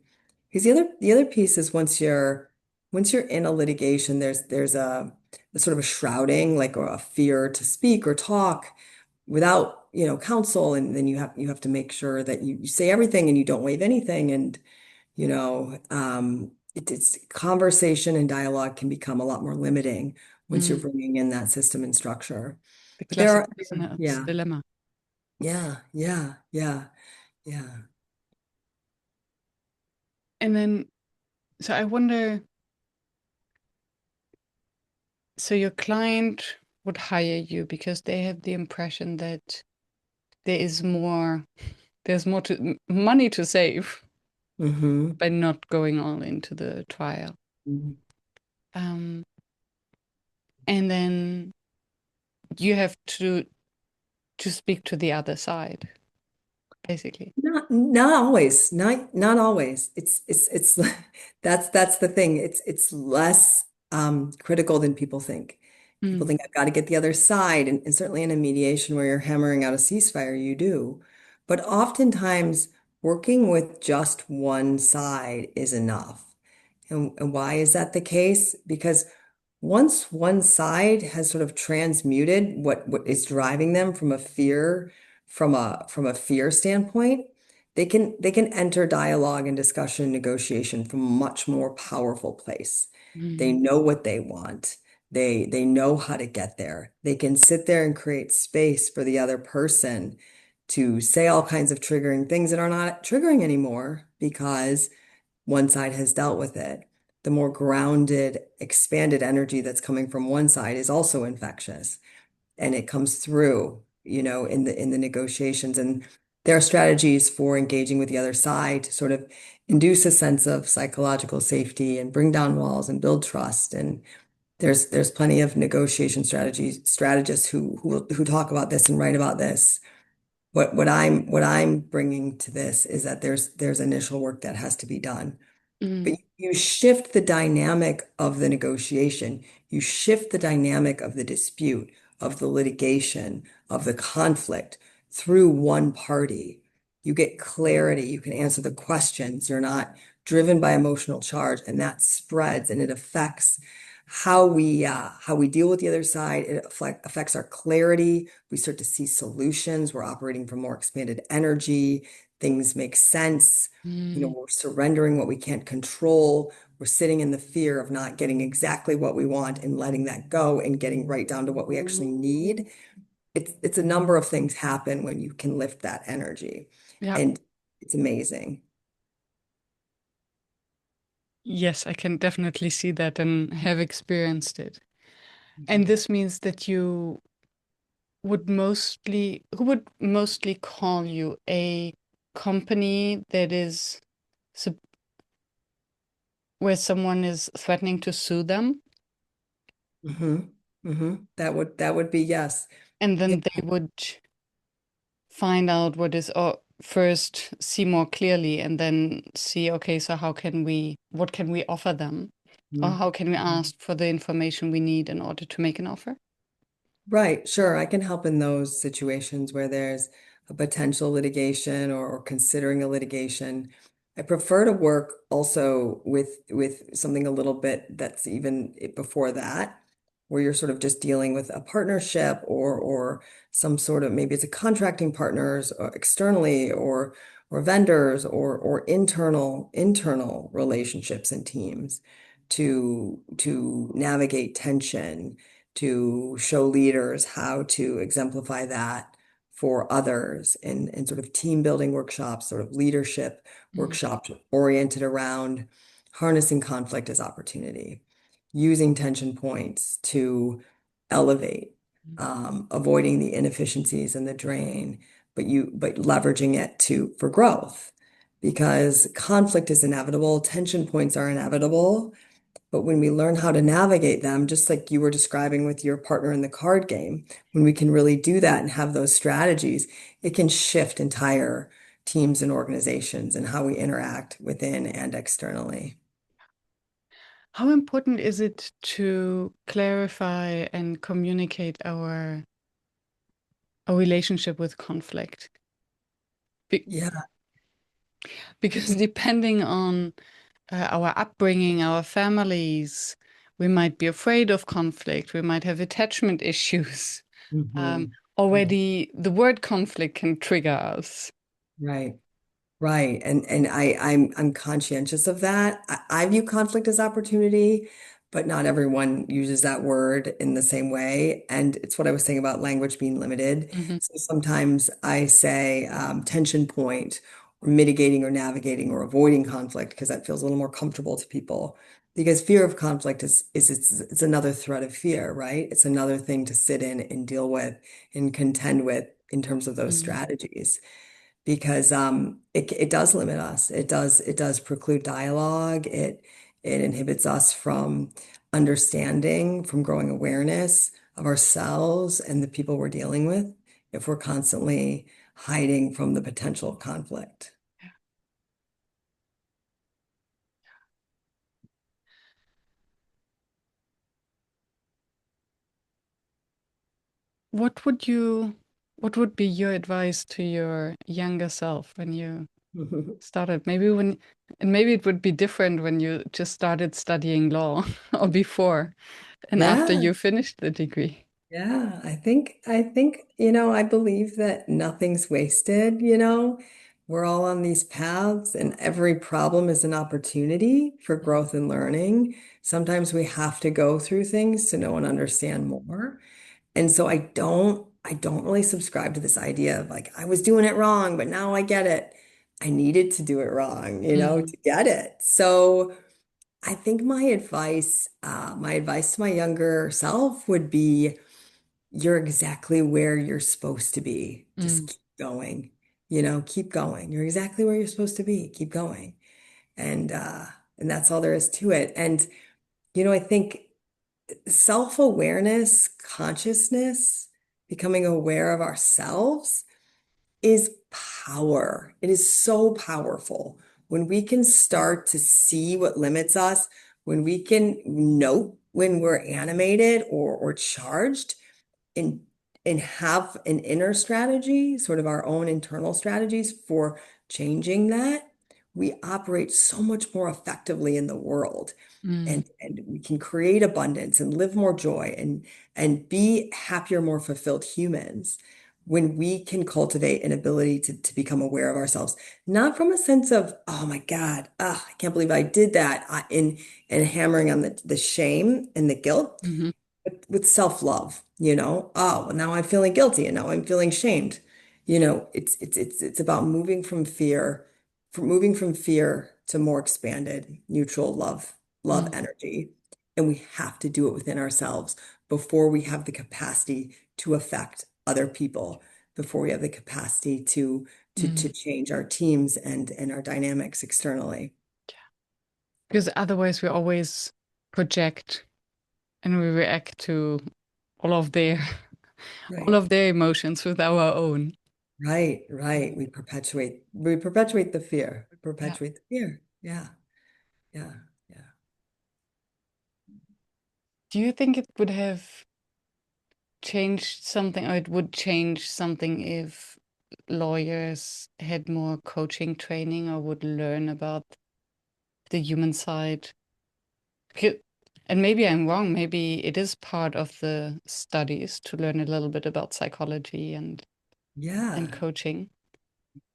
Because the other piece is once you're in a litigation, there's a sort of a shrouding, like or a fear to speak or talk without, counsel, and then you have to make sure that you say everything and you don't waive anything and it's conversation and dialogue can become a lot more limiting once you're Mm. bringing in that system and structure. The But there classic are, business yeah, dilemma. yeah, yeah, yeah, yeah. And then, so I wonder, so your client would hire you because they have the impression that there is more, there's more money to save Mm-hmm. by not going all into the trial. Mm-hmm. Um, and then you have to speak to the other side, basically. Not always. Not always. It's that's the thing. It's less critical than people think. People Mm, think I've got to get the other side, and certainly in a mediation where you're hammering out a ceasefire, you do. But oftentimes working with just one side is enough. And why is that the case? Because once one side has sort of transmuted what is driving them from a fear standpoint, they can enter dialogue and discussion and negotiation from a much more powerful place. They mm, know what they want. They know how to get there. They can sit there and create space for the other person to say all kinds of triggering things that are not triggering anymore because one side has dealt with it. The more grounded, expanded energy that's coming from one side is also infectious, and it comes through, in the negotiations. And there are strategies for engaging with the other side to sort of induce a sense of psychological safety and bring down walls and build trust. And there's plenty of negotiation strategists who talk about this and write about this. What I'm bringing to this is that there's initial work that has to be done, but mm, you shift the dynamic of the negotiation. You shift the dynamic of the dispute, of the litigation, of the conflict through one party. You get clarity. You can answer the questions. You're not driven by emotional charge, and that spreads and it affects how we deal with the other side. It affects our clarity. We start to see solutions. We're operating from more expanded energy. Things make sense. Mm. We're surrendering what we can't control. We're sitting in the fear of not getting exactly what we want and letting that go and getting right down to what we actually need. It's a number of things happen when you can lift that energy. Yeah. And it's amazing. Yes, I can definitely see that and have experienced it. And Mhm. this means that who would mostly call you a company that is sup- where someone is threatening to sue them, That would be yes. and Yeah. then they would find out what is, or first see more clearly and then see, okay, so what can we offer them? Or Mhm. how can we ask for the information we need in order to make an offer? Right, sure. I can help in those situations where there's a potential litigation or considering a litigation. I prefer to work also with something a little bit that's even before that, where you're sort of just dealing with a partnership or some sort of maybe it's a contracting partners or externally or vendors or internal relationships and teams to navigate tension, to show leaders how to exemplify that for others in sort of team building workshops, sort of leadership Mm, workshops oriented around harnessing conflict as opportunity, using tension points to elevate, avoiding the inefficiencies and the drain, but leveraging it to for growth. Because conflict is inevitable, tension points are inevitable, but when we learn how to navigate them, just like you were describing with your partner in the card game, when we can really do that and have those strategies, it can shift entire teams and organizations and how we interact within and externally. How important is it to clarify and communicate our relationship with conflict? Be Yeah. because depending on our upbringing, our families, we might be afraid of conflict, we might have attachment issues. Um, Mhm. Already, the word conflict can trigger us. Right. Right. And I'm conscientious of that. I view conflict as opportunity, but not everyone uses that word in the same way. And it's what I was saying about language being limited. Mhm. So sometimes I say tension point or mitigating or navigating or avoiding conflict because that feels a little more comfortable to people. Because fear of conflict is it's another threat of fear, right? It's another thing to sit in and deal with and contend with in terms of those Mm. strategies because it does limit us. It does preclude dialogue. It inhibits us from understanding, from growing awareness of ourselves and the people we're dealing with if we're constantly hiding from the potential conflict. What would you, what would be your advice to your younger self when you started? And maybe it would be different when you just started studying law or before and after Yeah, you finished the degree. yeah. I think, I believe that nothing's wasted, We're all on these paths and every problem is an opportunity for growth and learning. Sometimes we have to go through things to know and understand more. And so I don't really subscribe to this idea of like I was doing it wrong, but now I get it. I needed to do it wrong, Mm, to get it. So I think my advice to my younger self would be you're exactly where you're supposed to be. mm. Just keep going, keep going. You're exactly where you're supposed to be. Keep going. And uh and that's all there is to it. And I think self-awareness, consciousness, becoming aware of ourselves is power. It is so powerful when we can start to see what limits us, when we can note when we're animated or charged, and and have an inner strategy, sort of our own internal strategies for changing that, we operate so much more effectively in the world. Mm, And we can create abundance and live more joy and be happier, more fulfilled humans when we can cultivate an ability to become aware of ourselves, not from a sense of, oh my God, I can't believe I did that, and hammering on the shame and the guilt, mhm, with self-love, oh, well, now I'm feeling guilty and now I'm feeling shamed. It's about moving from fear to more expanded, neutral love mm, energy. And we have to do it within ourselves before we have the capacity to affect other people, before we have the capacity to mm. change our teams and our dynamics externally. Because otherwise we always project and we react to all of their all Right. of their emotions with our own. Right, right. We perpetuate the fear. We Yeah. perpetuate the fear. Yeah, yeah, yeah. Do you think it would have changed something, or it would change something if lawyers had more coaching training or would learn about the human side? Becau- And maybe I'm wrong. Maybe it is part of the studies to learn a little bit about psychology and Yeah. coaching.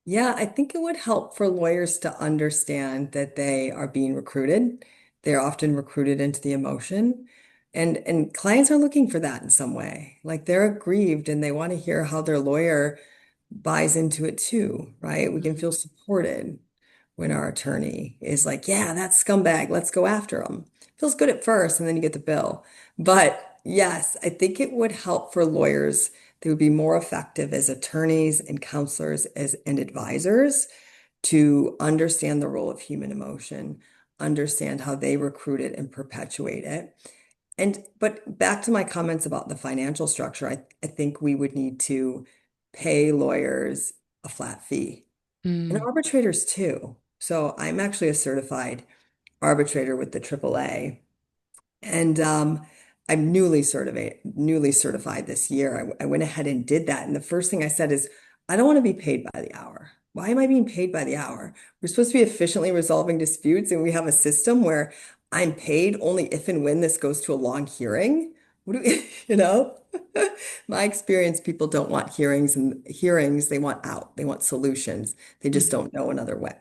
Yeah, I think it would help for lawyers to understand that they are being recruited. They're often recruited into the emotion. And clients are looking for that in some way. Like they're aggrieved and they want to hear how their lawyer buys into it too, right? We can Mm, feel supported when our attorney is like, yeah, that scumbag, let's go after him. Feels good at first, and then you get the bill. But yes, I think it would help for lawyers. They would be more effective as attorneys and counselors and advisors to understand the role of human emotion, understand how they recruit it and perpetuate it. But back to my comments about the financial structure, I think we would need to pay lawyers a flat fee and mm, arbitrators too. So I'm actually a certified arbitrator with the AAA. And I'm newly certified this year. I went ahead and did that. And the first thing I said is, I don't want to be paid by the hour. Why am I being paid by the hour? We're supposed to be efficiently resolving disputes, and we have a system where I'm paid only if and when this goes to a long hearing. What do we, you know? My experience, people don't want hearings and hearings, they want out, they want solutions. They just mhm, don't know another way.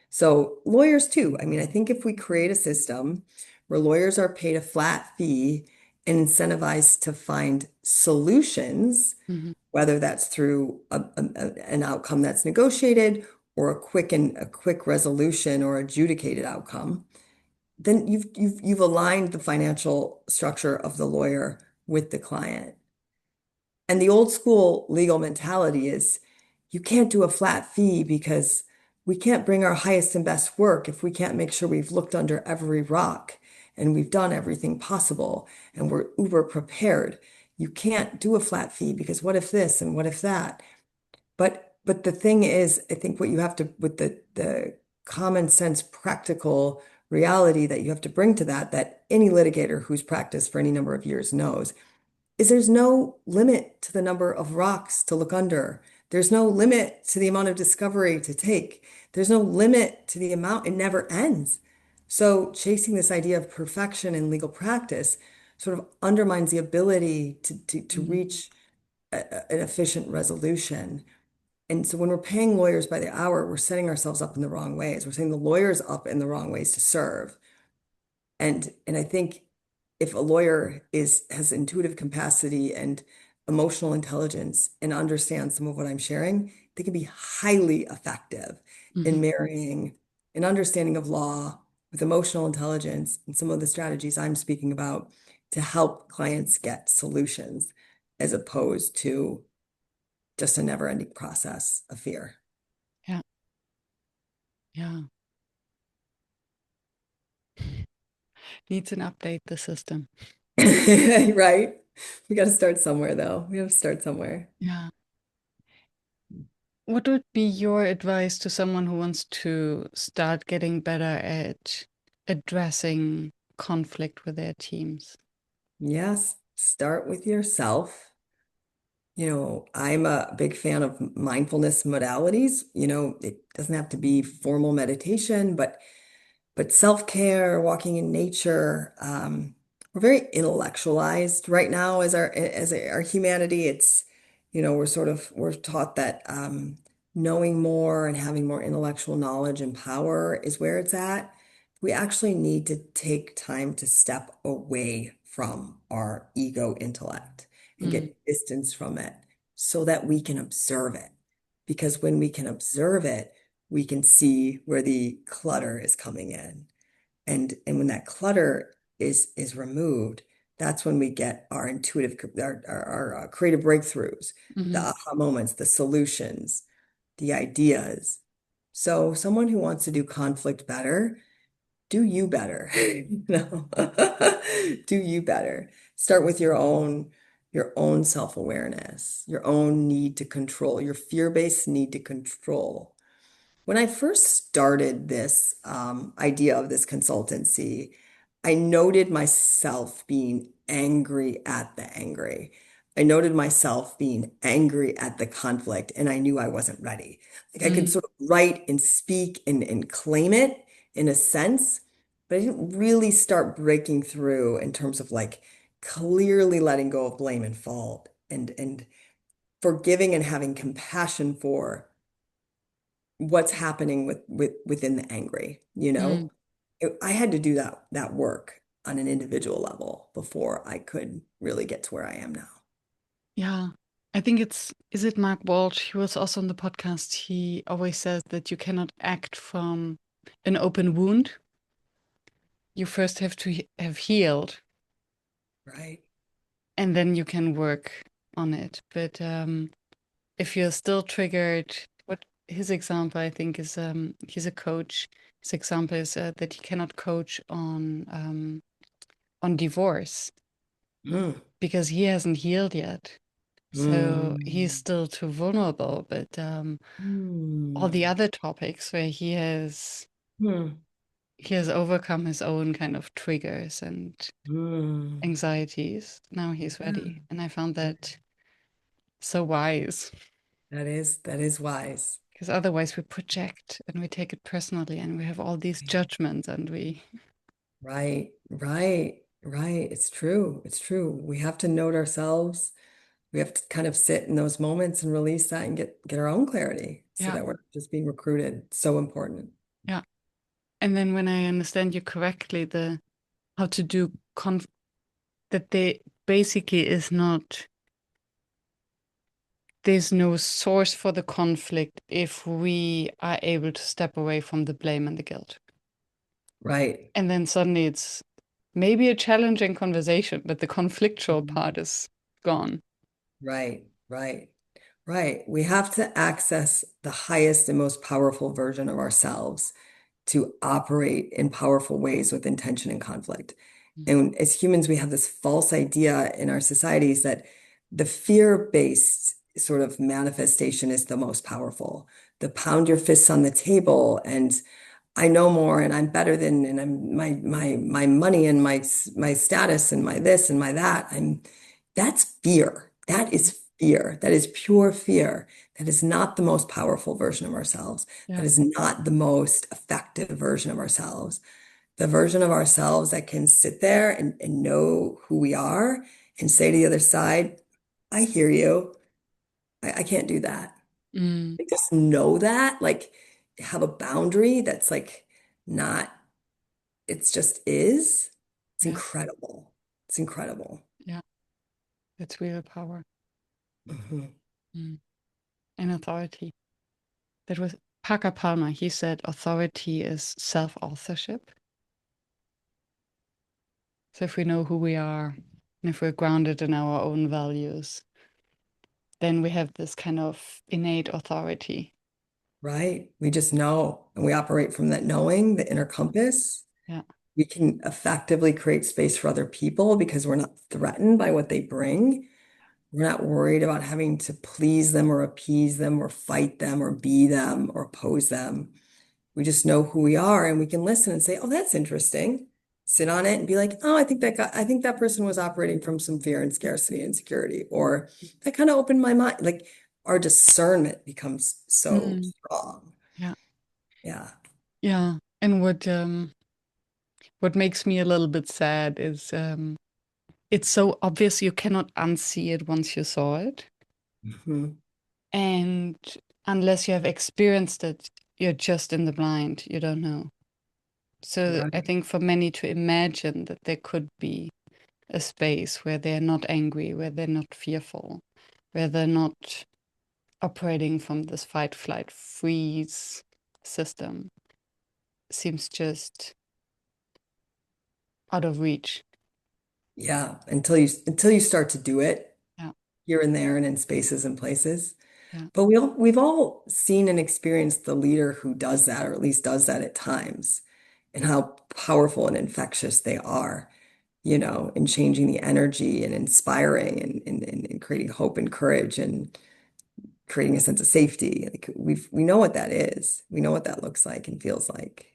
So lawyers too. I mean, I think if we create a system where lawyers are paid a flat fee and incentivized to find solutions, mhm, whether that's through an outcome that's negotiated or a quick resolution or adjudicated outcome, then you've aligned the financial structure of the lawyer with the client. And the old school legal mentality is you can't do a flat fee because we can't bring our highest and best work if we can't make sure we've looked under every rock and we've done everything possible and we're uber prepared. You can't do a flat fee because what if this and what if that? But the thing is, I think what you have to, with the common sense, practical reality that you have to bring to that any litigator who's practiced for any number of years knows is there's no limit to the number of rocks to look under. There's no limit to the amount of discovery to take. There's no limit to the amount, it never ends. So chasing this idea of perfection in legal practice sort of undermines the ability to mhm. reach an efficient resolution. And so when we're paying lawyers by the hour, we're setting ourselves up in the wrong ways. We're setting the lawyers up in the wrong ways to serve. And I think if a lawyer has intuitive capacity and emotional intelligence and understands some of what I'm sharing, they can be highly effective in Mhm. marrying an understanding of law with emotional intelligence and some of the strategies I'm speaking about to help clients get solutions as opposed to just a never-ending process of fear. Yeah, yeah. Needs an update the system. Right? We got to start somewhere, though. We have to start somewhere. Yeah. What would be your advice to someone who wants to start getting better at addressing conflict with their teams? Yes, start with yourself. I'm a big fan of mindfulness modalities. It doesn't have to be formal meditation, but self-care, walking in nature, we're very intellectualized right now as our humanity. We're taught that knowing more and having more intellectual knowledge and power is where it's at. We actually need to take time to step away from our ego intellect and Mm, get distance from it so that we can observe it. Because when we can observe it, we can see where the clutter is coming in. And when that clutter is removed, that's when we get our creative breakthroughs, the mhm, aha moments, the solutions, the ideas. So someone who wants to do conflict better, do you better. Do you better. Start with your own self-awareness, your own need to control, your fear-based need to control. When I first started this idea of this consultancy, I noted myself being angry at the angry. I noted myself being angry at the conflict, and I knew I wasn't ready. Like I could mm, sort of write and speak and claim it in a sense, but I didn't really start breaking through in terms of like clearly letting go of blame and fault and forgiving and having compassion for what's happening within the angry, mm. I had to do that work on an individual level before I could really get to where I am now. Yeah. I think is it Mark Walsh? He was also on the podcast. He always says that you cannot act from an open wound. You first have to have healed, Right. and then you can work on it. But if you're still triggered, what his example, I think, is he's a coach. His example is that he cannot coach on divorce Mm, because he hasn't healed yet. So he's mm, still too vulnerable. But all the mm, other topics where mm, he has overcome his own kind of triggers and mm. anxieties, now he's Yeah, ready. And I found yeah. that so wise That is wise. because otherwise we project and we take it personally and we have all these judgments and we, Right, right, right. It's true. It's true. We have to note ourselves. We have to kind of sit in those moments and release that and get our own clarity so yeah, that we're not just being recruited. So important. yeah. And then when I understand you correctly, the how to do that they basically is not, there's no source for the conflict if we are able to step away from the blame and the guilt. Right. And then suddenly it's maybe a challenging conversation, but the conflictual Mhm. part is gone. Right, right, right. We have to access the highest and most powerful version of ourselves to operate in powerful ways with intention and conflict. Mm. And as humans, we have this false idea in our societies that the fear-based sort of manifestation is the most powerful. The pound your fists on the table and I know more and I'm better than and I'm my money and my status and my this and my that. That's fear. That is fear. That is pure fear. That is not the most powerful version of ourselves. That Yeah. is not the most effective version of ourselves. The version of ourselves that can sit there and know who we are and say to the other side, I hear you. I can't do that. Mm, Like, just know that, like have a boundary that's like not, it's just is. It's yeah. incredible. It's incredible. Yeah. That's real power. Mhm. Mm. And authority. That was Parker Palmer. He said authority is self authorship. So if we know who we are and if we're grounded in our own values, then we have this kind of innate authority. Right? We just know and we operate from that knowing, the inner compass. Yeah. We can effectively create space for other people because we're not threatened by what they bring. We're not worried about having to please them or appease them or fight them or be them or oppose them. We just know who we are and we can listen and say, oh, that's interesting. sit on it and be like, oh, I think that person was operating from some fear and scarcity and insecurity, or that kind of opened my mind. Like our discernment becomes so Mm, strong. yeah. Yeah. Yeah. And what makes me a little bit sad is it's so obvious you cannot unsee it once you saw it. Mhm. And unless you have experienced it, you're just in the blind. You don't know. So I Right. think for many to imagine that there could be a space where they're not angry, where they're not fearful, where they're not operating from this fight, flight, freeze system seems just out of reach. Yeah. Until you start to do it Yeah, here and there and in spaces and places. yeah. But we've all seen and experienced the leader who does that, or at least does that at times, and how powerful and infectious they are, in changing the energy and inspiring and creating hope and courage and creating a sense of safety. Like we know what that is. We know what that looks like and feels like.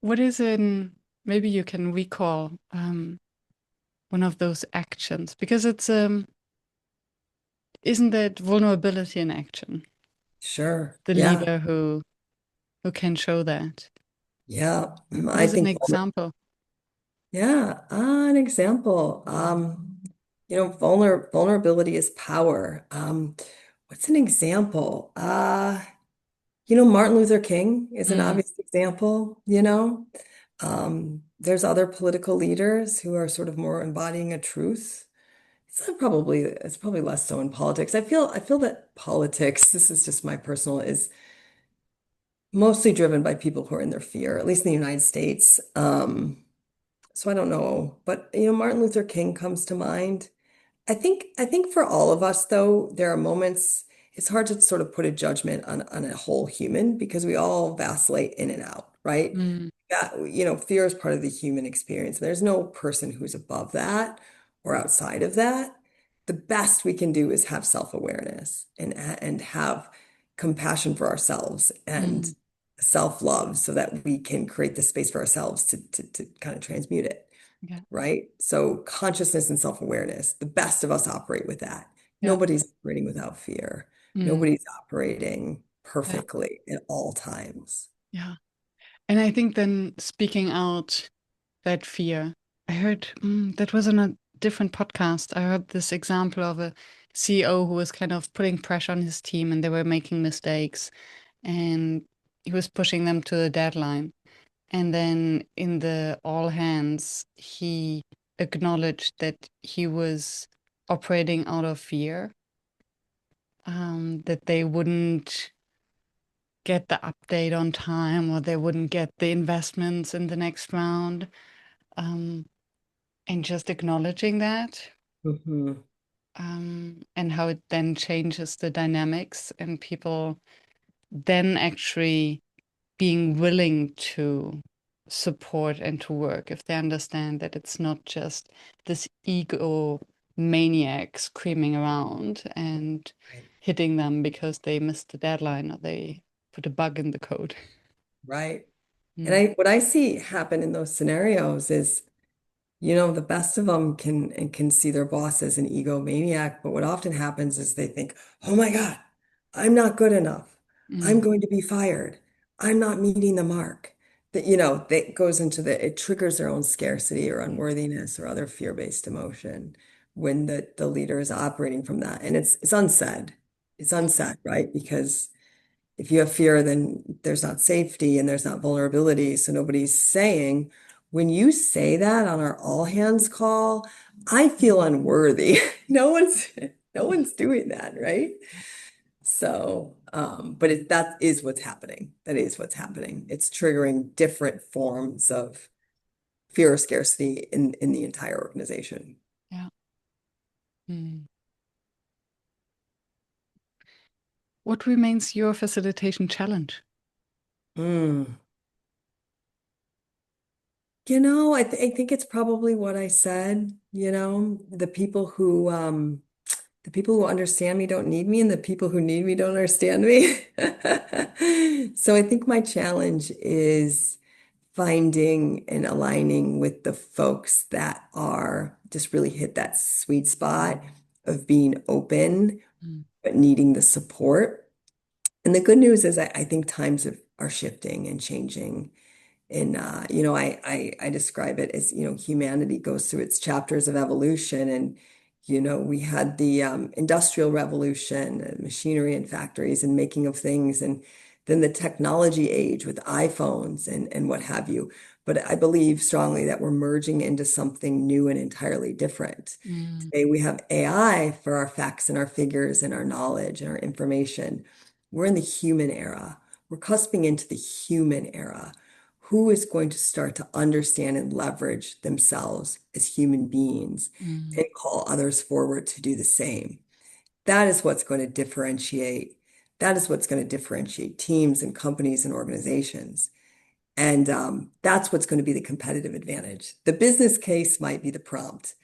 What is in, maybe you can recall one of those actions because it's isn't that vulnerability in action? Sure. The Yeah. leader who can show that. Yeah. What I is an think example? yeah, an example. Vulnerability is power. What's an example? Martin Luther King is an Mm, obvious example. There's other political leaders who are sort of more embodying a truth. It's probably less so in politics. I feel that politics, this is just my personal, is mostly driven by people who are in their fear, at least in the United States. So I don't know, but Martin Luther King comes to mind. I think for all of us though, there are moments it's hard to sort of put a judgment on a whole human because we all vacillate in and out, right? mm, Fear is part of the human experience. There's no person who's above that or outside of that. The best we can do is have self-awareness and have compassion for ourselves and mm, self-love so that we can create the space for ourselves to kind of transmute it, yeah, right? So consciousness and self-awareness, the best of us operate with that. yeah, Nobody's operating without fear. mm, Nobody's operating yeah, perfectly at all times. yeah. And I think then speaking out that fear, I heard that was on a different podcast. I heard this example of a CEO who was kind of putting pressure on his team and they were making mistakes and he was pushing them to the deadline. And then in the all hands, he acknowledged that he was operating out of fear, that they wouldn't get the update on time or they wouldn't get the investments in the next round. Um, and just acknowledging that, Mhm. and how it then changes the dynamics and people then actually being willing to support and to work if they understand that it's not just this ego maniac screaming around and Right. hitting them because they missed the deadline or they put a bug in the code. Right. And Mm, what I see happen in those scenarios is, the best of them can see their boss as an egomaniac, but what often happens is they think, "Oh my God, I'm not good enough. I'm mm, going to be fired. I'm not meeting the mark." That goes into it triggers their own scarcity or unworthiness or other fear-based emotion when the leader is operating from that. And it's unsaid. It's yeah, unsaid, right? Because if you have fear, then there's not safety and there's not vulnerability. So nobody's saying, when you say that on our all hands call, I feel unworthy. No one's no one's doing that, right? So, but that is what's happening. That is what's happening. It's triggering different forms of fear or scarcity in the entire organization. yeah. Mm. What remains your facilitation challenge? Hmm. I think it's probably what I said, the people who understand me don't need me, and the people who need me don't understand me. So I think my challenge is finding and aligning with the folks that are just really hit that sweet spot of being open, Mm, but needing the support. And the good news is I think are shifting and changing. And I describe it as, humanity goes through its chapters of evolution. And, we had the industrial revolution, machinery and factories and making of things, and then the technology age with iPhones and what have you. But I believe strongly that we're merging into something new and entirely different. mm, Today we have AI for our facts and our figures and our knowledge and our information. We're in the human era. We're cusping into the human era. Who is going to start to understand and leverage themselves as human beings mm, and call others forward to do the same? That is what's going to differentiate. That is what's going to differentiate teams and companies and organizations. And that's what's going to be the competitive advantage. The business case might be the prompt.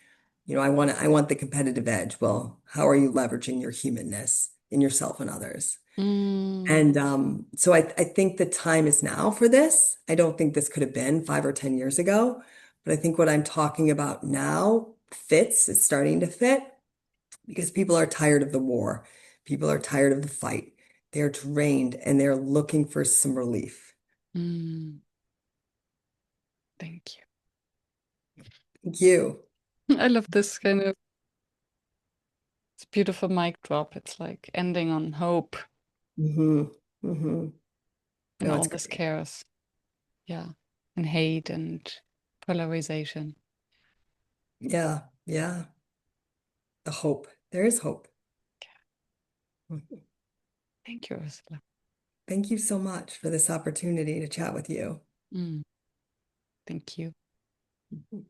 I want the competitive edge. Well, how are you leveraging your humanness in yourself and others? mm, And so I think the time is now for this. I don't think this could have been 5 or 10 years ago, but I think what I'm talking about now fits. It's starting to fit because people are tired of the war. People are tired of the fight. They're drained and they're looking for some relief. mm. Thank Thank you. you. I love this kind of it's beautiful mic drop. It's like ending on hope Hmm. Hmm. in No, all it's this great. chaos. Yeah. And hate and polarization. Yeah, yeah. The hope. There is hope. Mhm. Thank you, Ursula. Thank you so much for this opportunity to chat with you. Mm, thank you. Mhm.